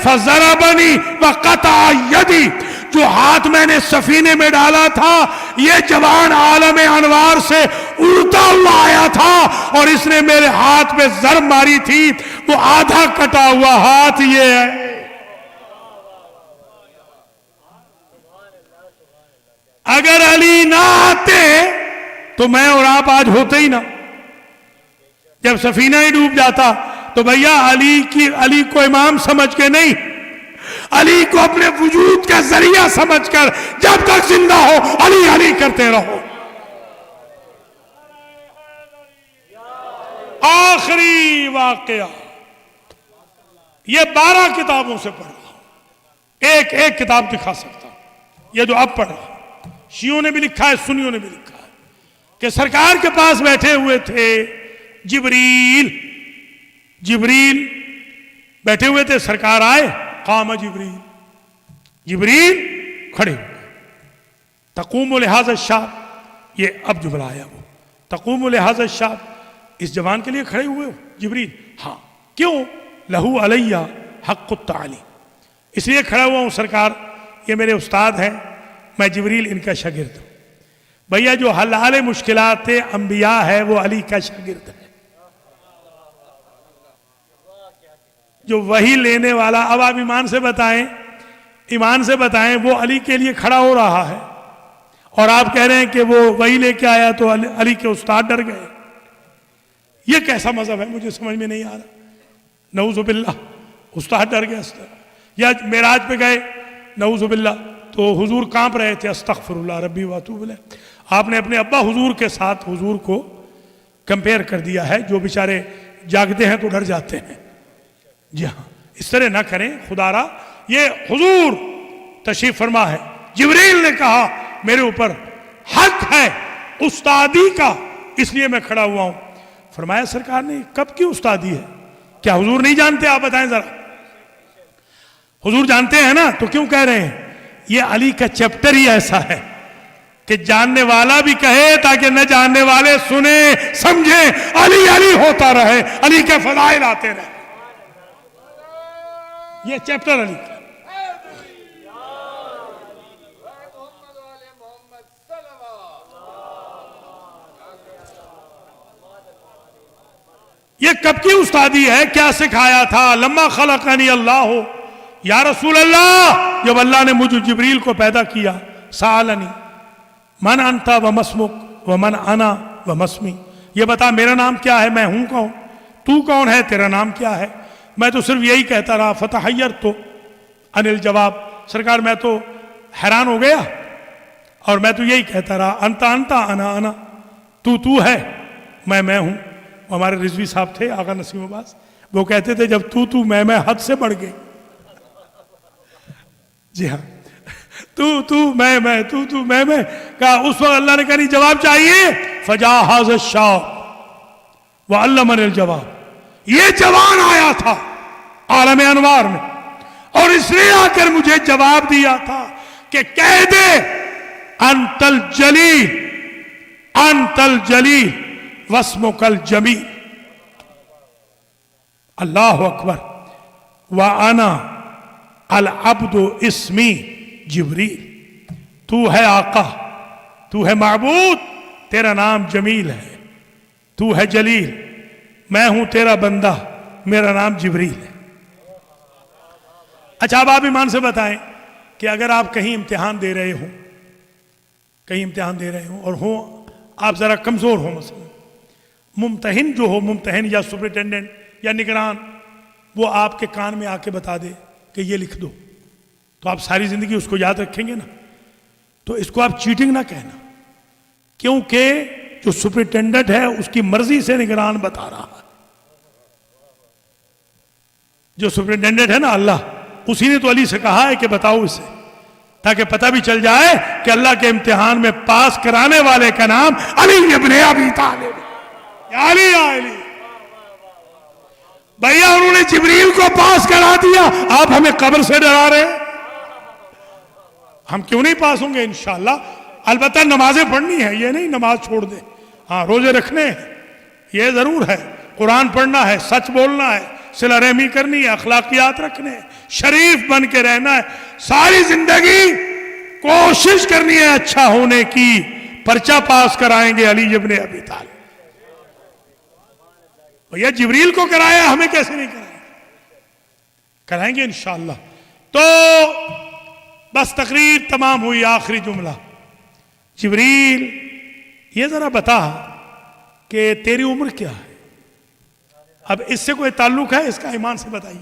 فضربنی وقطع یدی، جو ہاتھ میں نے سفینے میں ڈالا تھا یہ جوان عالم انوار سے اڑتا ہوا آیا تھا، اور اس نے میرے ہاتھ پہ ضرب ماری تھی، وہ آدھا کٹا ہوا ہاتھ یہ ہے. اگر علی نہ آتے تو میں اور آپ آج ہوتے ہی نہ. جب سفینہ ہی ڈوب جاتا تو بھیا علی کو امام سمجھ کے نہیں، علی کو اپنے وجود کا ذریعہ سمجھ کر جب تک زندہ ہو علی علی کرتے رہو. آخری واقعہ یہ 12 کتابوں سے پڑھ رہا ہوں، ایک ایک کتاب دکھا سکتا ہوں. یہ جو اب پڑھ رہا ہوں، شیعوں نے بھی لکھا ہے، سنیوں نے بھی لکھا ہے کہ سرکار کے پاس بیٹھے ہوئے تھے جبریل بیٹھے ہوئے تھے. سرکار آئے، قام جبریل کھڑے ہوئے. تقوم لہذا الشاب، یہ اب جملہ آیا وہ، تقوم لہذا الشاب، اس جوان کے لیے کھڑے ہوئے ہو جبریل؟ ہاں. کیوں؟ لہو علیہ حق التعلیم، اس لیے کھڑا ہوا ہوں سرکار، یہ میرے استاد ہیں، میں جبریل ان کا شاگرد ہوں. بھیا جو حل مشکلات انبیاء ہے وہ علی کا شاگرد ہے. جو وحی لینے والا، اب آپ ایمان سے بتائیں وہ علی کے لیے کھڑا ہو رہا ہے، اور آپ کہہ رہے ہیں کہ وہ وحی لے کے آیا تو علی کے استاد ڈر گئے. یہ کیسا مذہب ہے؟ مجھے سمجھ میں نہیں آ رہا. نعوذ باللہ، استاد ڈر گئے. یا معراج پہ گئے نعوذ باللہ تو حضور کانپ رہے تھے، استغفر اللہ ربی واتوب الیہ. آپ نے اپنے ابا حضور کے ساتھ حضور کو کمپیئر کر دیا ہے، جو بیچارے جاگتے ہیں تو ڈر جاتے ہیں. جی ہاں، اس طرح نہ کریں خدا را. یہ حضور تشریف فرما ہے، جبریل نے کہا میرے اوپر حق ہے استادی کا، اس لیے میں کھڑا ہوا ہوں. فرمایا سرکار نے کب کی استادی ہے؟ کیا حضور نہیں جانتے؟ آپ بتائیں ذرا. حضور جانتے ہیں نا، تو کیوں کہہ رہے ہیں؟ یہ علی کا چیپٹر ہی ایسا ہے کہ جاننے والا بھی کہے تاکہ نہ جاننے والے سنیں سمجھیں، علی علی ہوتا رہے، علی کے فضائل آتے رہے. یہ چیپٹر علی کا. یہ کب کی استادی ہے؟ کیا سکھایا تھا؟ لما خلقنی اللہ، یا رسول اللہ جب اللہ نے مجھے جبریل کو پیدا کیا، سالنی من انت ومسمک ومن انا ومسمی، یہ بتا میرا نام کیا ہے، میں ہوں کون، تو کون ہے، تیرا نام کیا ہے. میں تو صرف یہی کہتا رہا فتحیر تو انل جواب، سرکار میں تو حیران ہو گیا اور میں تو یہی کہتا رہا انتا انتا انا انا، تو ہے میں ہوں. ہمارے رضوی صاحب تھے آقا نسیم عباس، وہ کہتے تھے جب تو میں حد سے بڑھ گئی. جی ہاں، تو میں تو میں کہا. اس وقت اللہ نے کہا نہیں جواب چاہیے، فجا حاض الشاب وعلمن الجواب. یہ جوان آیا تھا عالم انوار میں اور اس نے آ کر مجھے جواب دیا تھا کہ کہہ دے انت الجلیل واسمک الجمیل. اللہ اکبر. وانا العبد اسمی جبریل. تو ہے آقا، تو ہے معبود، تیرا نام جمیل ہے، تو ہے جلیل، میں ہوں تیرا بندہ، میرا نام جبریل ہے. اچھا اب آپ ایمان سے بتائیں کہ اگر آپ کہیں امتحان دے رہے ہوں اور ہوں آپ ذرا کمزور ہو، مثلا ممتحن جو ہو، ممتحن یا سپرنٹینڈنٹ یا نگران، وہ آپ کے کان میں آ کے بتا دے کہ یہ لکھ دو، تو آپ ساری زندگی اس کو یاد رکھیں گے نا. تو اس کو آپ چیٹنگ نہ کہنا، کیونکہ جو سپرنٹینڈنٹ ہے اس کی مرضی سے نگران بتا رہا ہے. جو سپرنٹینڈنٹ ہے نا اللہ، اسی نے تو علی سے کہا ہے کہ بتاؤ اسے، تاکہ پتہ بھی چل جائے کہ اللہ کے امتحان میں پاس کرانے والے کا نام علی ابن ابی طالب. یا علی یا علی. بھیا انہوں نے جبریل کو پاس کرا دیا، آپ ہمیں قبر سے ڈرا رہے ہیں. ہم کیوں نہیں پاس ہوں گے انشاءاللہ. البتہ نمازیں پڑھنی ہے، یہ نہیں نماز چھوڑ دیں. ہاں روزے رکھنے ہیں، یہ ضرور ہے. قرآن پڑھنا ہے، سچ بولنا ہے، صلہ رحمی کرنی ہے، اخلاقیات رکھنے ہیں، شریف بن کے رہنا ہے. ساری زندگی کوشش کرنی ہے اچھا ہونے کی. پرچہ پاس کرائیں گے علی ابن ابی طالب. یہ جبریل کو کرایا، ہمیں کیسے نہیں کرائیں گے انشاءاللہ. تو بس تقریر تمام ہوئی. آخری جملہ، جبریل یہ ذرا بتا کہ تیری عمر کیا ہے. اب اس سے کوئی تعلق ہے اس کا؟ ایمان سے بتائیے.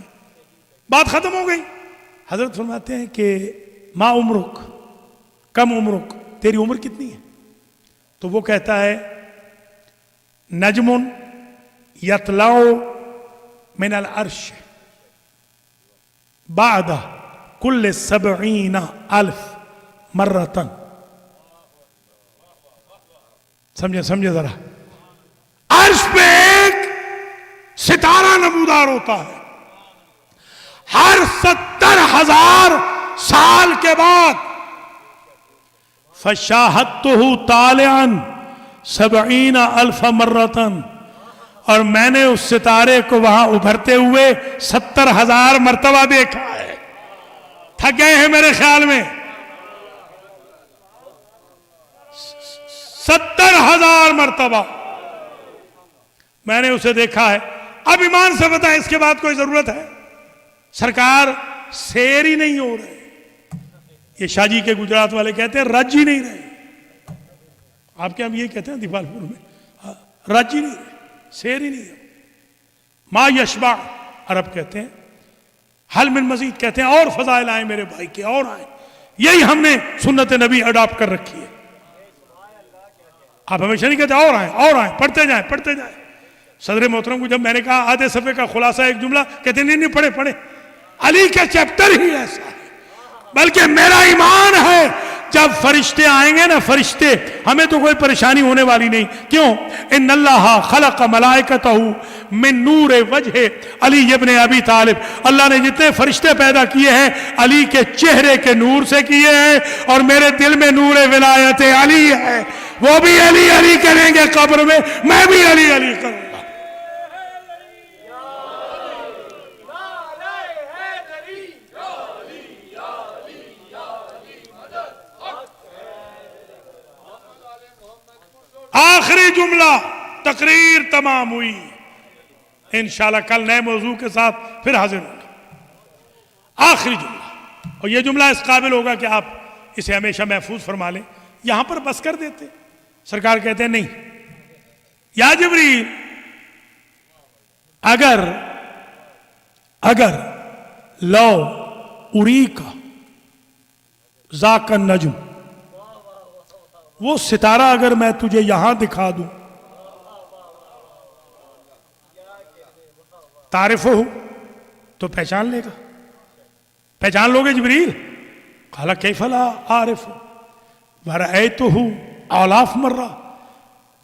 بات ختم ہو گئی. حضرت فرماتے ہیں کہ ما عمرک، کم عمرک، تیری عمر کتنی ہے؟ تو وہ کہتا ہے نجم یطلع من العرش بعد کل 70,000 مرتن. سمجھے ذرا. عرش پہ ایک ستارہ نمودار ہوتا ہے ہر 70,000 سال کے بعد. فشاہدتہ طالعا 70,000 مرتن، اور میں نے اس ستارے کو وہاں ابھرتے ہوئے 70,000 مرتبہ دیکھا ہے. تھک گئے ہیں میرے خیال میں. 70,000 مرتبہ میں نے اسے دیکھا ہے. اب ایمان سے بتائیں اس کے بعد کوئی ضرورت ہے؟ سرکار سیر ہی نہیں ہو رہے. یہ شاہ جی کے گجرات والے کہتے ہیں رج ہی نہیں رہے. آپ کے ہم یہ کہتے ہیں دیپال پور میں رج ہی نہیں رہے، سیر ہی نہیں ہے. ما یشبع عرب کہتے ہیں، حل من مزید کہتے ہیں اور فضائل آئیں میرے بھائی کے، اور آئیں. یہی ہم نے سنت نبی اڈاپٹ کر رکھی ہے. آپ ہمیشہ نہیں کہتے اور آئیں، پڑھتے جائیں. صدر محترم کو جب میں نے کہا آدھے صفحے کا خلاصہ ایک جملہ، کہتے ہیں نہیں پڑھے. علی کا چیپٹر ہی ایسا ہے. بلکہ میرا ایمان ہے جب فرشتے آئیں گے نا، فرشتے، ہمیں تو کوئی پریشانی ہونے والی نہیں. کیوں؟ ان اللہ خلق ملائکتہ من نور وجہ علی ابن ابی طالب. اللہ نے جتنے فرشتے پیدا کیے ہیں علی کے چہرے کے نور سے کیے ہیں، اور میرے دل میں نور ولایت علی ہے. وہ بھی علی علی کریں گے قبر میں بھی علی علی کروں گا. آخری جملہ، تقریر تمام ہوئی. انشاءاللہ کل نئے موضوع کے ساتھ پھر حاضر ہوں گا. آخری جملہ، اور یہ جملہ اس قابل ہوگا کہ آپ اسے ہمیشہ محفوظ فرما لیں. یہاں پر بس کر دیتے. سرکار کہتے ہیں نہیں، یا جبریل، اگر اگر لو اری کا ذاک النجم، وہ ستارہ اگر میں تجھے یہاں دکھا دوں، تعرف ہو تو پہچان لے گا، پہچان لو گے جبریل؟ قال کیف لا عارف ورأیتہ آلاف مرہ،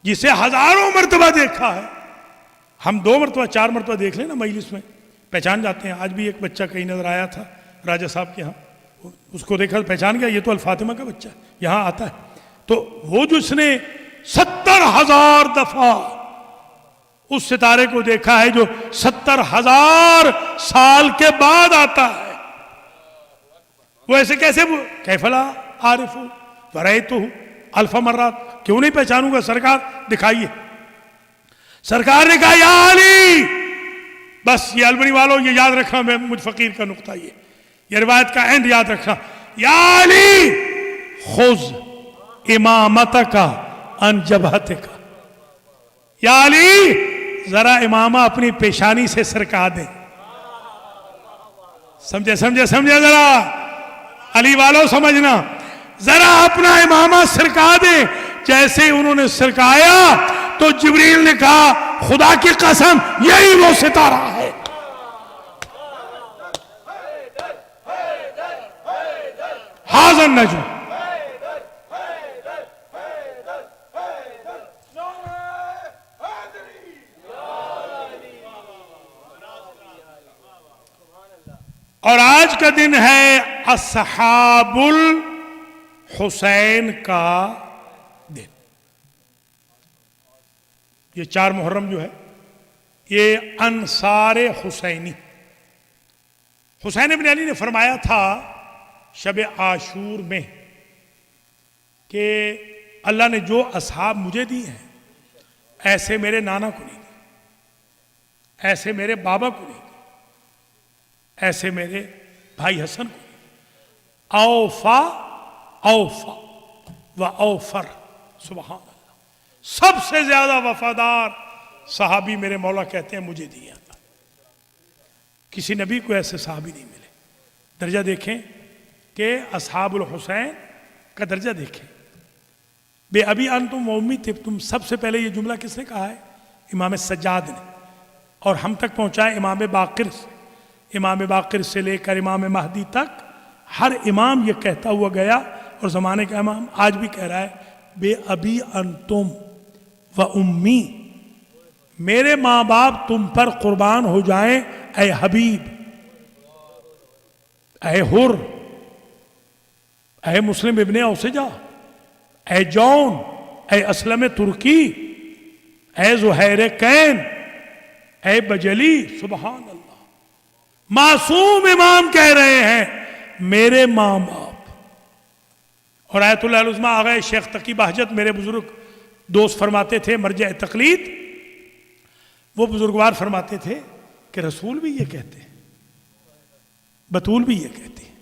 جسے ہزاروں مرتبہ دیکھا ہے، ہم 2 مرتبہ 4 مرتبہ دیکھ لیں نا مجلس میں پہچان جاتے ہیں۔ آج بھی ایک بچہ کہیں نظر آیا تھا راجہ صاحب کے ہاں، اس کو دیکھا پہچان گیا، یہ تو الفاطمہ کا بچہ یہاں آتا ہے۔ تو وہ جو اس نے 70,000 دفعہ اس ستارے کو دیکھا ہے جو 70,000 سال کے بعد آتا ہے، وہ ایسے کیسے کیف لا عارف ورأیتہ الف مرات، کیوں نہیں پہچانوں گا؟ سرکار دکھائیے۔ سرکار نے کہا یا علی، بس یہ البنی والوں یہ یاد رکھنا، میں مجھ فقیر کا نقطہ یہ روایت کا اینڈ یاد رکھنا، یا علی خذ امامتک عن جبہتک، یا علی ذرا امامہ اپنی پیشانی سے سرکا دیں۔ سمجھے ذرا علی والوں سمجھنا، ذرا اپنا امامہ سرکا دیں۔ جیسے انہوں نے سرکایا تو جبریل نے کہا خدا کی قسم یہی وہ ستارہ ہے۔ ھذا النجم، اور آج کا دن ہے اصحاب الحسین کا دن۔ یہ 4 محرم جو ہے یہ انصار حسینی، حسین ابن علی نے فرمایا تھا شب عاشور میں کہ اللہ نے جو اصحاب مجھے دی ہیں ایسے میرے نانا کو نہیں دی، ایسے میرے بابا کو نہیں دی، ایسے میرے بھائی حسن کو نہیں دی۔ اوفا اوفا و اوفر، سبحان اللہ، سب سے زیادہ وفادار صحابی میرے مولا کہتے ہیں مجھے دیا، کسی نبی کو ایسے صحابی نہیں ملے۔ درجہ دیکھیں کہ اصحاب الحسین کا درجہ دیکھیں، بے ابی انتم و امی تھے تم، سب سے پہلے یہ جملہ کس نے کہا ہے؟ امام سجاد نے، اور ہم تک پہنچائے امام باقر سے، امام باقر سے لے کر امام مہدی تک ہر امام یہ کہتا ہوا گیا، اور زمانے کا امام آج بھی کہہ رہا ہے بے ابی انتم و امی، میرے ماں باپ تم پر قربان ہو جائیں اے حبیب، اے حر، اے مسلم ابن اوسجا، اے جون، اے اسلم ترکی، اے زہیر کین، اے بجلی، سبحان اللہ۔ معصوم امام کہہ رہے ہیں میرے ماں باپ۔ اور آیت اللہ العظمیٰ آغا شیخ تقی بہجت میرے بزرگ دوست فرماتے تھے، مرجع تقلید، وہ بزرگوار فرماتے تھے کہ رسول بھی یہ کہتے ہیں، بطول بھی یہ کہتے ہیں،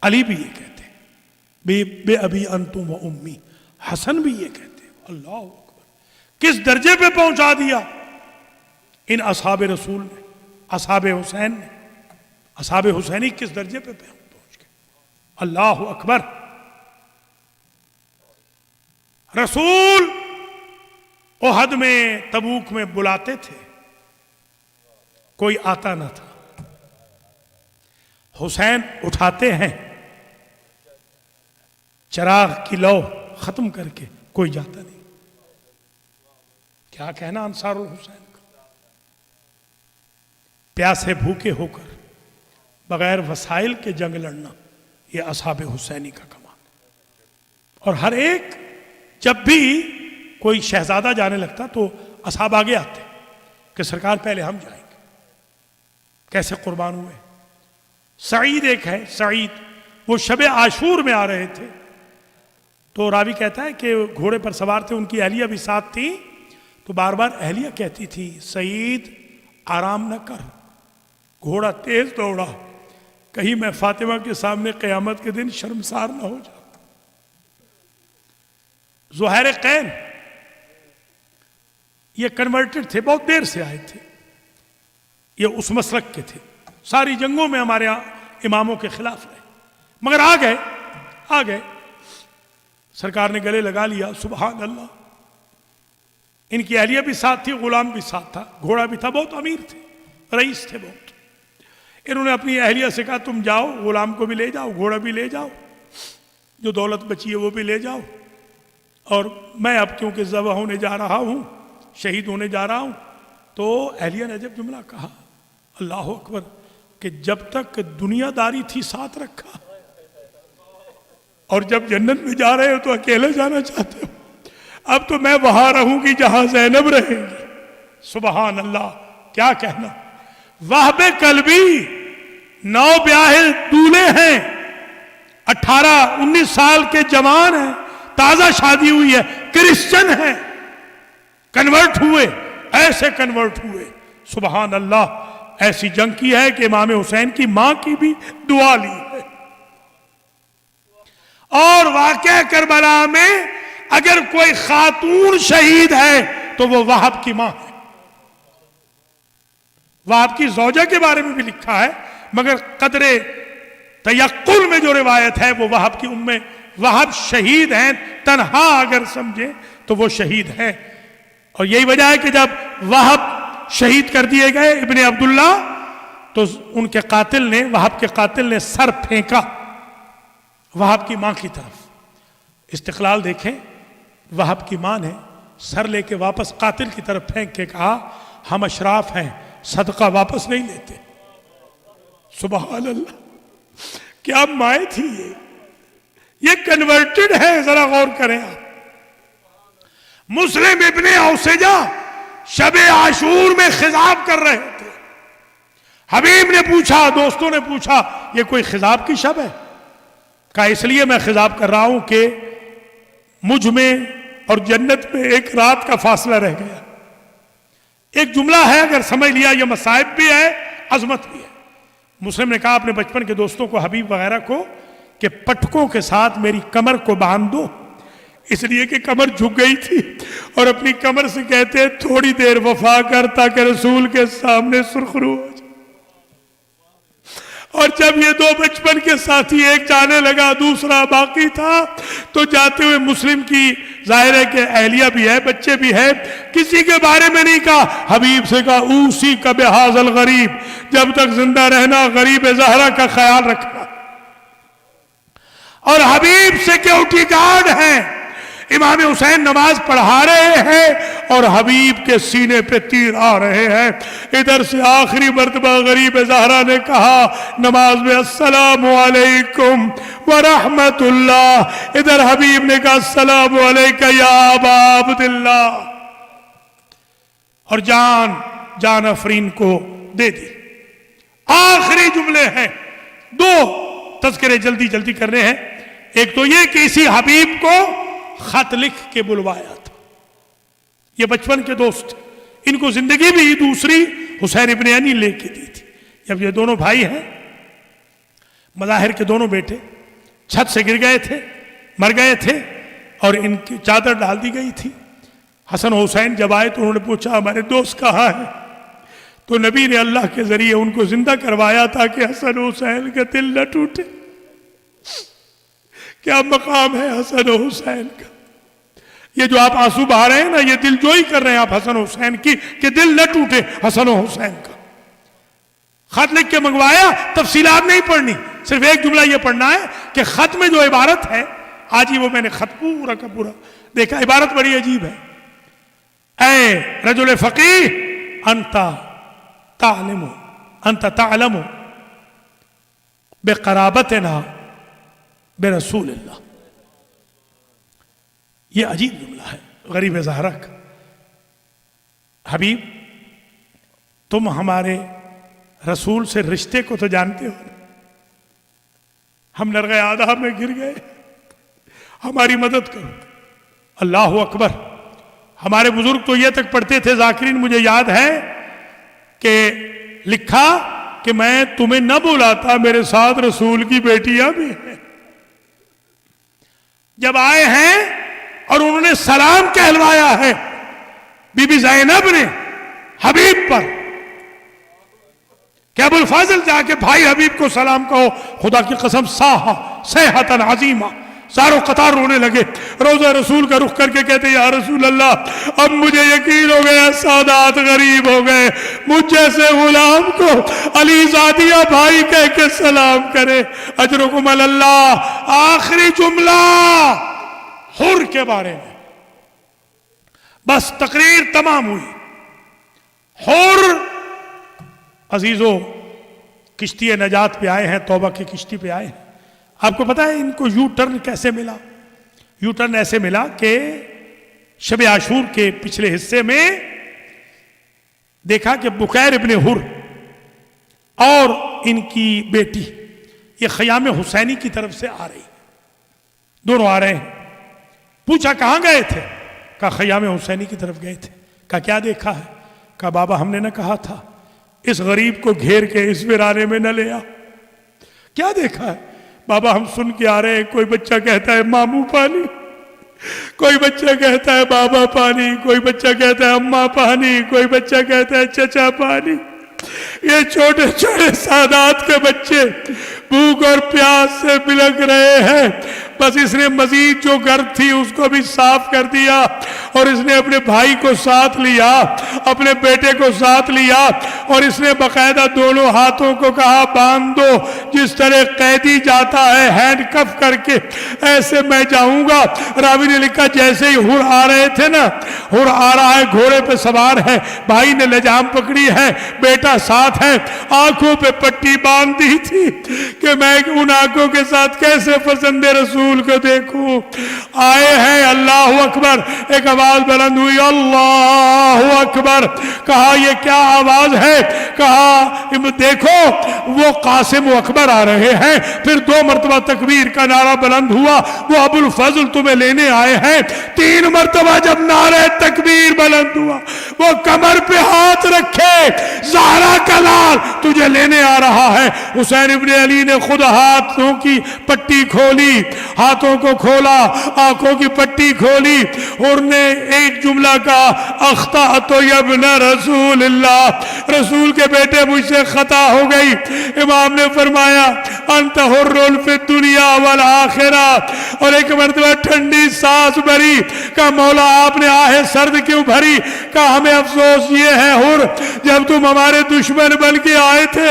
علی بھی یہ کہتے ہیں، بے ابی انتم و امی، حسن بھی یہ کہتے ہیں۔ اللہ اکبر، کس درجے پہ پہنچا دیا ان اصحاب رسول نے، اصحاب حسین نے، اصحاب حسینی کس درجے پہ پہنچ گئے۔ اللہ اکبر۔ رسول احد میں تبوک میں بلاتے تھے، کوئی آتا نہ تھا۔ حسین اٹھاتے ہیں چراغ کی لو ختم کر کے، کوئی جاتا نہیں۔ کیا کہنا انصار الحسین کا، پیاسے بھوکے ہو کر بغیر وسائل کے جنگ لڑنا، یہ اصحاب حسینی کا کمال ہے۔ اور ہر ایک جب بھی کوئی شہزادہ جانے لگتا تو اصحاب آگے آتے کہ سرکار پہلے ہم جائیں گے۔ کیسے قربان ہوئے۔ سعید ایک ہے، سعید، وہ شب عاشور میں آ رہے تھے، تو راوی کہتا ہے کہ گھوڑے پر سوار تھے، ان کی اہلیہ بھی ساتھ تھی، تو بار بار اہلیہ کہتی تھی سعید آرام نہ کر، گھوڑا تیز دوڑا، کہیں میں فاطمہ کے سامنے قیامت کے دن شرمسار نہ ہو جاؤں۔ زہیر قین یہ کنورٹڈ تھے، بہت دیر سے آئے تھے، یہ اس مسلک کے تھے، ساری جنگوں میں ہمارے اماموں کے خلاف رہے، مگر آ گئے سرکار نے گلے لگا لیا. سبحان اللہ. ان کی اہلیہ بھی ساتھ تھی، غلام بھی ساتھ تھا، گھوڑا بھی تھا، بہت امیر تھے، رئیس تھے بہت. انہوں نے اپنی اہلیہ سے کہا تم جاؤ، غلام کو بھی لے جاؤ، گھوڑا بھی لے جاؤ، جو دولت بچی ہے وہ بھی لے جاؤ، اور میں اب کیونکہ ذبح ہونے جا رہا ہوں، شہید ہونے جا رہا ہوں. تو اہلیہ نے جب جملہ کہا اللہ اکبر کہ جب تک دنیا داری تھی ساتھ رکھا، اور جب جنت میں جا رہے ہو تو اکیلے جانا چاہتے ہو. اب تو میں وہاں رہوں گی جہاں زینب رہے گی. سبحان اللہ. کیا کہنا. وہب قلبی 9 بیاہے دولے ہیں، 18-19 سال کے جوان ہیں، تازہ شادی ہوئی ہے، کرسچن ہیں، کنورٹ ہوئے، ایسے کنورٹ ہوئے. سبحان اللہ. ایسی جنگ کی ہے کہ امام حسین کی ماں کی بھی دعا لی ہے. اور واقعہ کربلا میں اگر کوئی خاتون شہید ہے تو وہ وہب کی ماں ہے. وہب کی زوجہ کے بارے میں بھی لکھا ہے، مگر قدر تیقن میں جو روایت ہے وہ وہب کی ام. وہب شہید ہیں، تنہا اگر سمجھیں تو وہ شہید ہیں. اور یہی وجہ ہے کہ جب وہب شہید کر دیے گئے ابن عبداللہ، تو ان کے قاتل نے، وہب کے قاتل نے سر پھینکا وہب کی ماں کی طرف. استقلال دیکھیں، وہب کی ماں نے سر لے کے واپس قاتل کی طرف پھینک کے کہا ہم اشراف ہیں، صدقہ واپس نہیں لیتے. سبحان اللہ. کیا مائیں تھی یہ کنورٹڈ ہے. ذرا غور کریں آپ. مسلم ابن اوسجہ شب عاشور میں خضاب کر رہے تھے. حبیب نے پوچھا، دوستوں نے پوچھا یہ کوئی خضاب کی شب ہے؟ کہا اس لیے میں خضاب کر رہا ہوں کہ مجھ میں اور جنت میں ایک رات کا فاصلہ رہ گیا. ایک جملہ ہے، اگر سمجھ لیا یہ مصائب بھی ہے، عظمت بھی ہے. مسلم نے کہا اپنے بچپن کے دوستوں کو، حبیب وغیرہ کو، کہ پٹکوں کے ساتھ میری کمر کو باندھ دو، اس لیے کہ کمر جھک گئی تھی، اور اپنی کمر سے کہتے تھوڑی دیر وفا کر تاکہ رسول کے سامنے سرخرو ہو جائے. اور جب یہ دو بچپن کے ساتھی، ایک جانے لگا دوسرا باقی تھا، تو جاتے ہوئے مسلم کی ظاہر ہے کہ اہلیہ بھی ہے، بچے بھی ہے، کسی کے بارے میں نہیں کہا. حبیب سے کہا اوسی کا بہذا الغریب، جب تک زندہ رہنا غریب زہرا کا خیال رکھنا. اور حبیب سیکیورٹی گارڈ ہیں، امام حسین نماز پڑھا رہے ہیں اور حبیب کے سینے پہ تیر آ رہے ہیں. ادھر سے آخری مرتبہ غریب زہرا نے کہا نماز میں السلام علیکم ورحمت اللہ، ادھر حبیب نے کہا السلام علیکہ یا ابا عبداللہ، اور جان افرین کو دے دی. آخری جملے ہیں، 2 تذکرے جلدی کرنے ہیں. ایک تو یہ کہ اسی حبیب کو خط لکھ کے بلوایا تھا. یہ بچپن کے دوست، ان کو زندگی بھی دوسری حسین ابن علی لے کے دی تھی. جب یہ دونوں بھائی ہیں، مظاہر کے دونوں بیٹے، چھت سے گر گئے تھے، مر گئے تھے، اور ان کی چادر ڈال دی گئی تھی. حسن حسین جب آئے تو انہوں نے پوچھا ہمارے دوست کہاں ہیں؟ تو نبی نے اللہ کے ذریعے ان کو زندہ کروایا تاکہ حسن حسین کا دل نہ ٹوٹے. کیا مقام ہے حسن حسین کا. یہ جو آپ آنسو بہا رہے ہیں نا، یہ دل جوئی کر رہے ہیں آپ حسن حسین کی کہ دل نہ ٹوٹے حسن حسین کا. خط لکھ کے منگوایا، تفصیلات نہیں پڑھنی، صرف ایک جملہ یہ پڑھنا ہے کہ خط میں جو عبارت ہے، آج ہی وہ میں نے خط پورا کا پورا دیکھا، عبارت بڑی عجیب ہے. اے رجل فقیہ انت تعلم بقرابتنا برسول اللہ. یہ عجیب جملہ ہے غریب زہرا کا. حبیب تم ہمارے رسول سے رشتے کو تو جانتے ہو، ہم نرغ آداب میں گر گئے، ہماری مدد کرو. اللہ اکبر. ہمارے بزرگ تو یہ تک پڑھتے تھے، ذاکرین مجھے یاد ہے کہ لکھا کہ میں تمہیں نہ بلاتا، میرے ساتھ رسول کی بیٹیاں بھی ہیں. جب آئے ہیں اور انہوں نے سلام کہلوایا ہے بی بی زینب نے حبیب پر، کہ ابو الفاضل جا کے بھائی حبیب کو سلام کہو، خدا کی قسم ساہا سیحتن عظیمہ، ساروں قطار رونے لگے، روضہ رسول کا رخ کر کے کہتے یا رسول اللہ اب مجھے یقین ہو گیا سادات غریب ہو گئے، مجھ جیسے غلام کو علی زادیہ بھائی کہہ کے سلام کرے، اجرکم اللہ۔ آخری جملہ حر کے بارے میں، بس تقریر تمام ہوئی۔ حر عزیزو کشتی نجات پہ آئے ہیں، توبہ کی کشتی پہ آئے ہیں۔ آپ کو پتا ہے ان کو یو ٹرن کیسے ملا؟ یو ٹرن ایسے ملا کہ شب عاشور کے پچھلے حصے میں دیکھا کہ بکیر ابن حر اور ان کی بیٹی یہ خیام حسینی کی طرف سے آ رہی، دونوں آ رہے ہیں۔ پوچھا کہاں گئے تھے؟ کہا خیام حسینی کی طرف گئے تھے۔ کہا کیا دیکھا ہے؟ کہا بابا ہم نے نہ کہا تھا اس غریب کو گھیر کے اس ویرانے میں نہ لے آ۔ کیا دیکھا ہے؟ بابا ہم سن کے آ رہے ہیں، کوئی بچہ کہتا ہے ماموں پانی، کوئی بچہ کہتا ہے بابا پانی، کوئی بچہ کہتا ہے اماں پانی، کوئی بچہ کہتا ہے چچا پانی۔ یہ چھوٹے چھوٹے سادات کے بچے بھوک اور پیاس سے بلک رہے ہیں، بس اس نے مزید جو گرد تھی اس کو بھی صاف کر دیا، اور اس نے اپنے بھائی کو ساتھ لیا، اپنے بیٹے کو ساتھ لیا، اور اس نے باقاعدہ دونوں ہاتھوں کو کہا باندھ دو، جس طرح قیدی جاتا ہے ہینڈ کف کر کے ایسے میں جاؤں گا۔ راوی نے لکھا جیسے ہی حر آ رہے تھے نا، حر آ رہا ہے گھوڑے پہ سوار ہے، بھائی نے لجام پکڑی ہے، بیٹا ساتھ ہے، آنکھوں پہ پٹی باندھ دی تھی کہ میں ان آنکھوں کے ساتھ کیسے پسند رسول کو دیکھوں۔ آئے ہیں، اللہ اکبر، ایک آواز بلند ہوئی اللہ اکبر۔ کہا یہ کیا آواز ہے؟ کہا دیکھو وہ قاسم و اکبر آ رہے ہیں۔ پھر 2 مرتبہ تکبیر کا نعرہ بلند ہوا، وہ ابو الفضل تمہیں لینے آئے ہیں۔ 3 مرتبہ جب نعرہ تکبیر بلند ہوا، وہ کمر پہ ہاتھ رکھے، زہرا کا لال تجھے لینے آ رہا ہے۔ حسین ابن علی نے خود ہاتھوں کی پٹی کھولی، ہاتھوں کو کھولا، آنکھوں کی پٹی کھولی، اور نے ایک جملہ کہا اخطأت یا ابن رسول اللہ، رسول کے بیٹے مجھ سے خطا ہو گئی۔ امام نے فرمایا انت حر فی الدنیا والآخرہ، اور ایک مرتبہ ٹھنڈی سانس بھری، کہا مولا آپ نے آہ سرد کیوں بھری؟ کہا ہمیں افسوس یہ ہے حر، جب تم ہمارے دشمن بن کے آئے تھے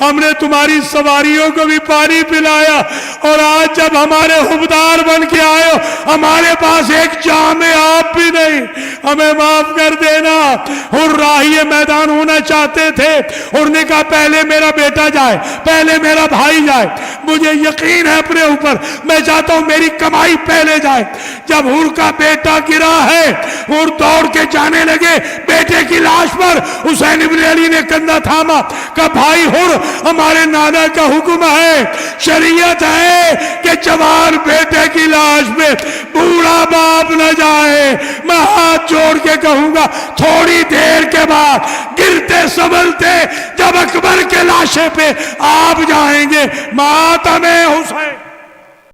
ہم نے تمہاری سواریوں کو بھی پانی پلایا، اور آج جب ہمارے حبدار بن کے آئے ہو ہمارے پاس ایک جام آب بھی نہیں، ہمیں معاف کر دینا۔ حر راہی میدان ہونا چاہتے تھے، حر نے کہا پہلے میرا بیٹا جائے، پہلے میرا بھائی جائے، مجھے یقین ہے اپنے اوپر، میں چاہتا ہوں میری کمائی پہلے جائے۔ جب حر کا بیٹا گرا ہے، حر دوڑ کے جانے لگے، بیٹے کی لاش پر حسین ابن علی نے کندھا تھاما، کہا بھائی حر ہمارے نانا کا حکم ہے، شریعت ہے کہ جوان بیٹے کی لاش میں بوڑھا باپ نہ جائے۔ میں ہاتھ جوڑ کے کہوں گا تھوڑی دیر کے بعد گرتے سنبھلتے جب اکبر کے لاشے پہ آپ جائیں گے ماتم حسین۔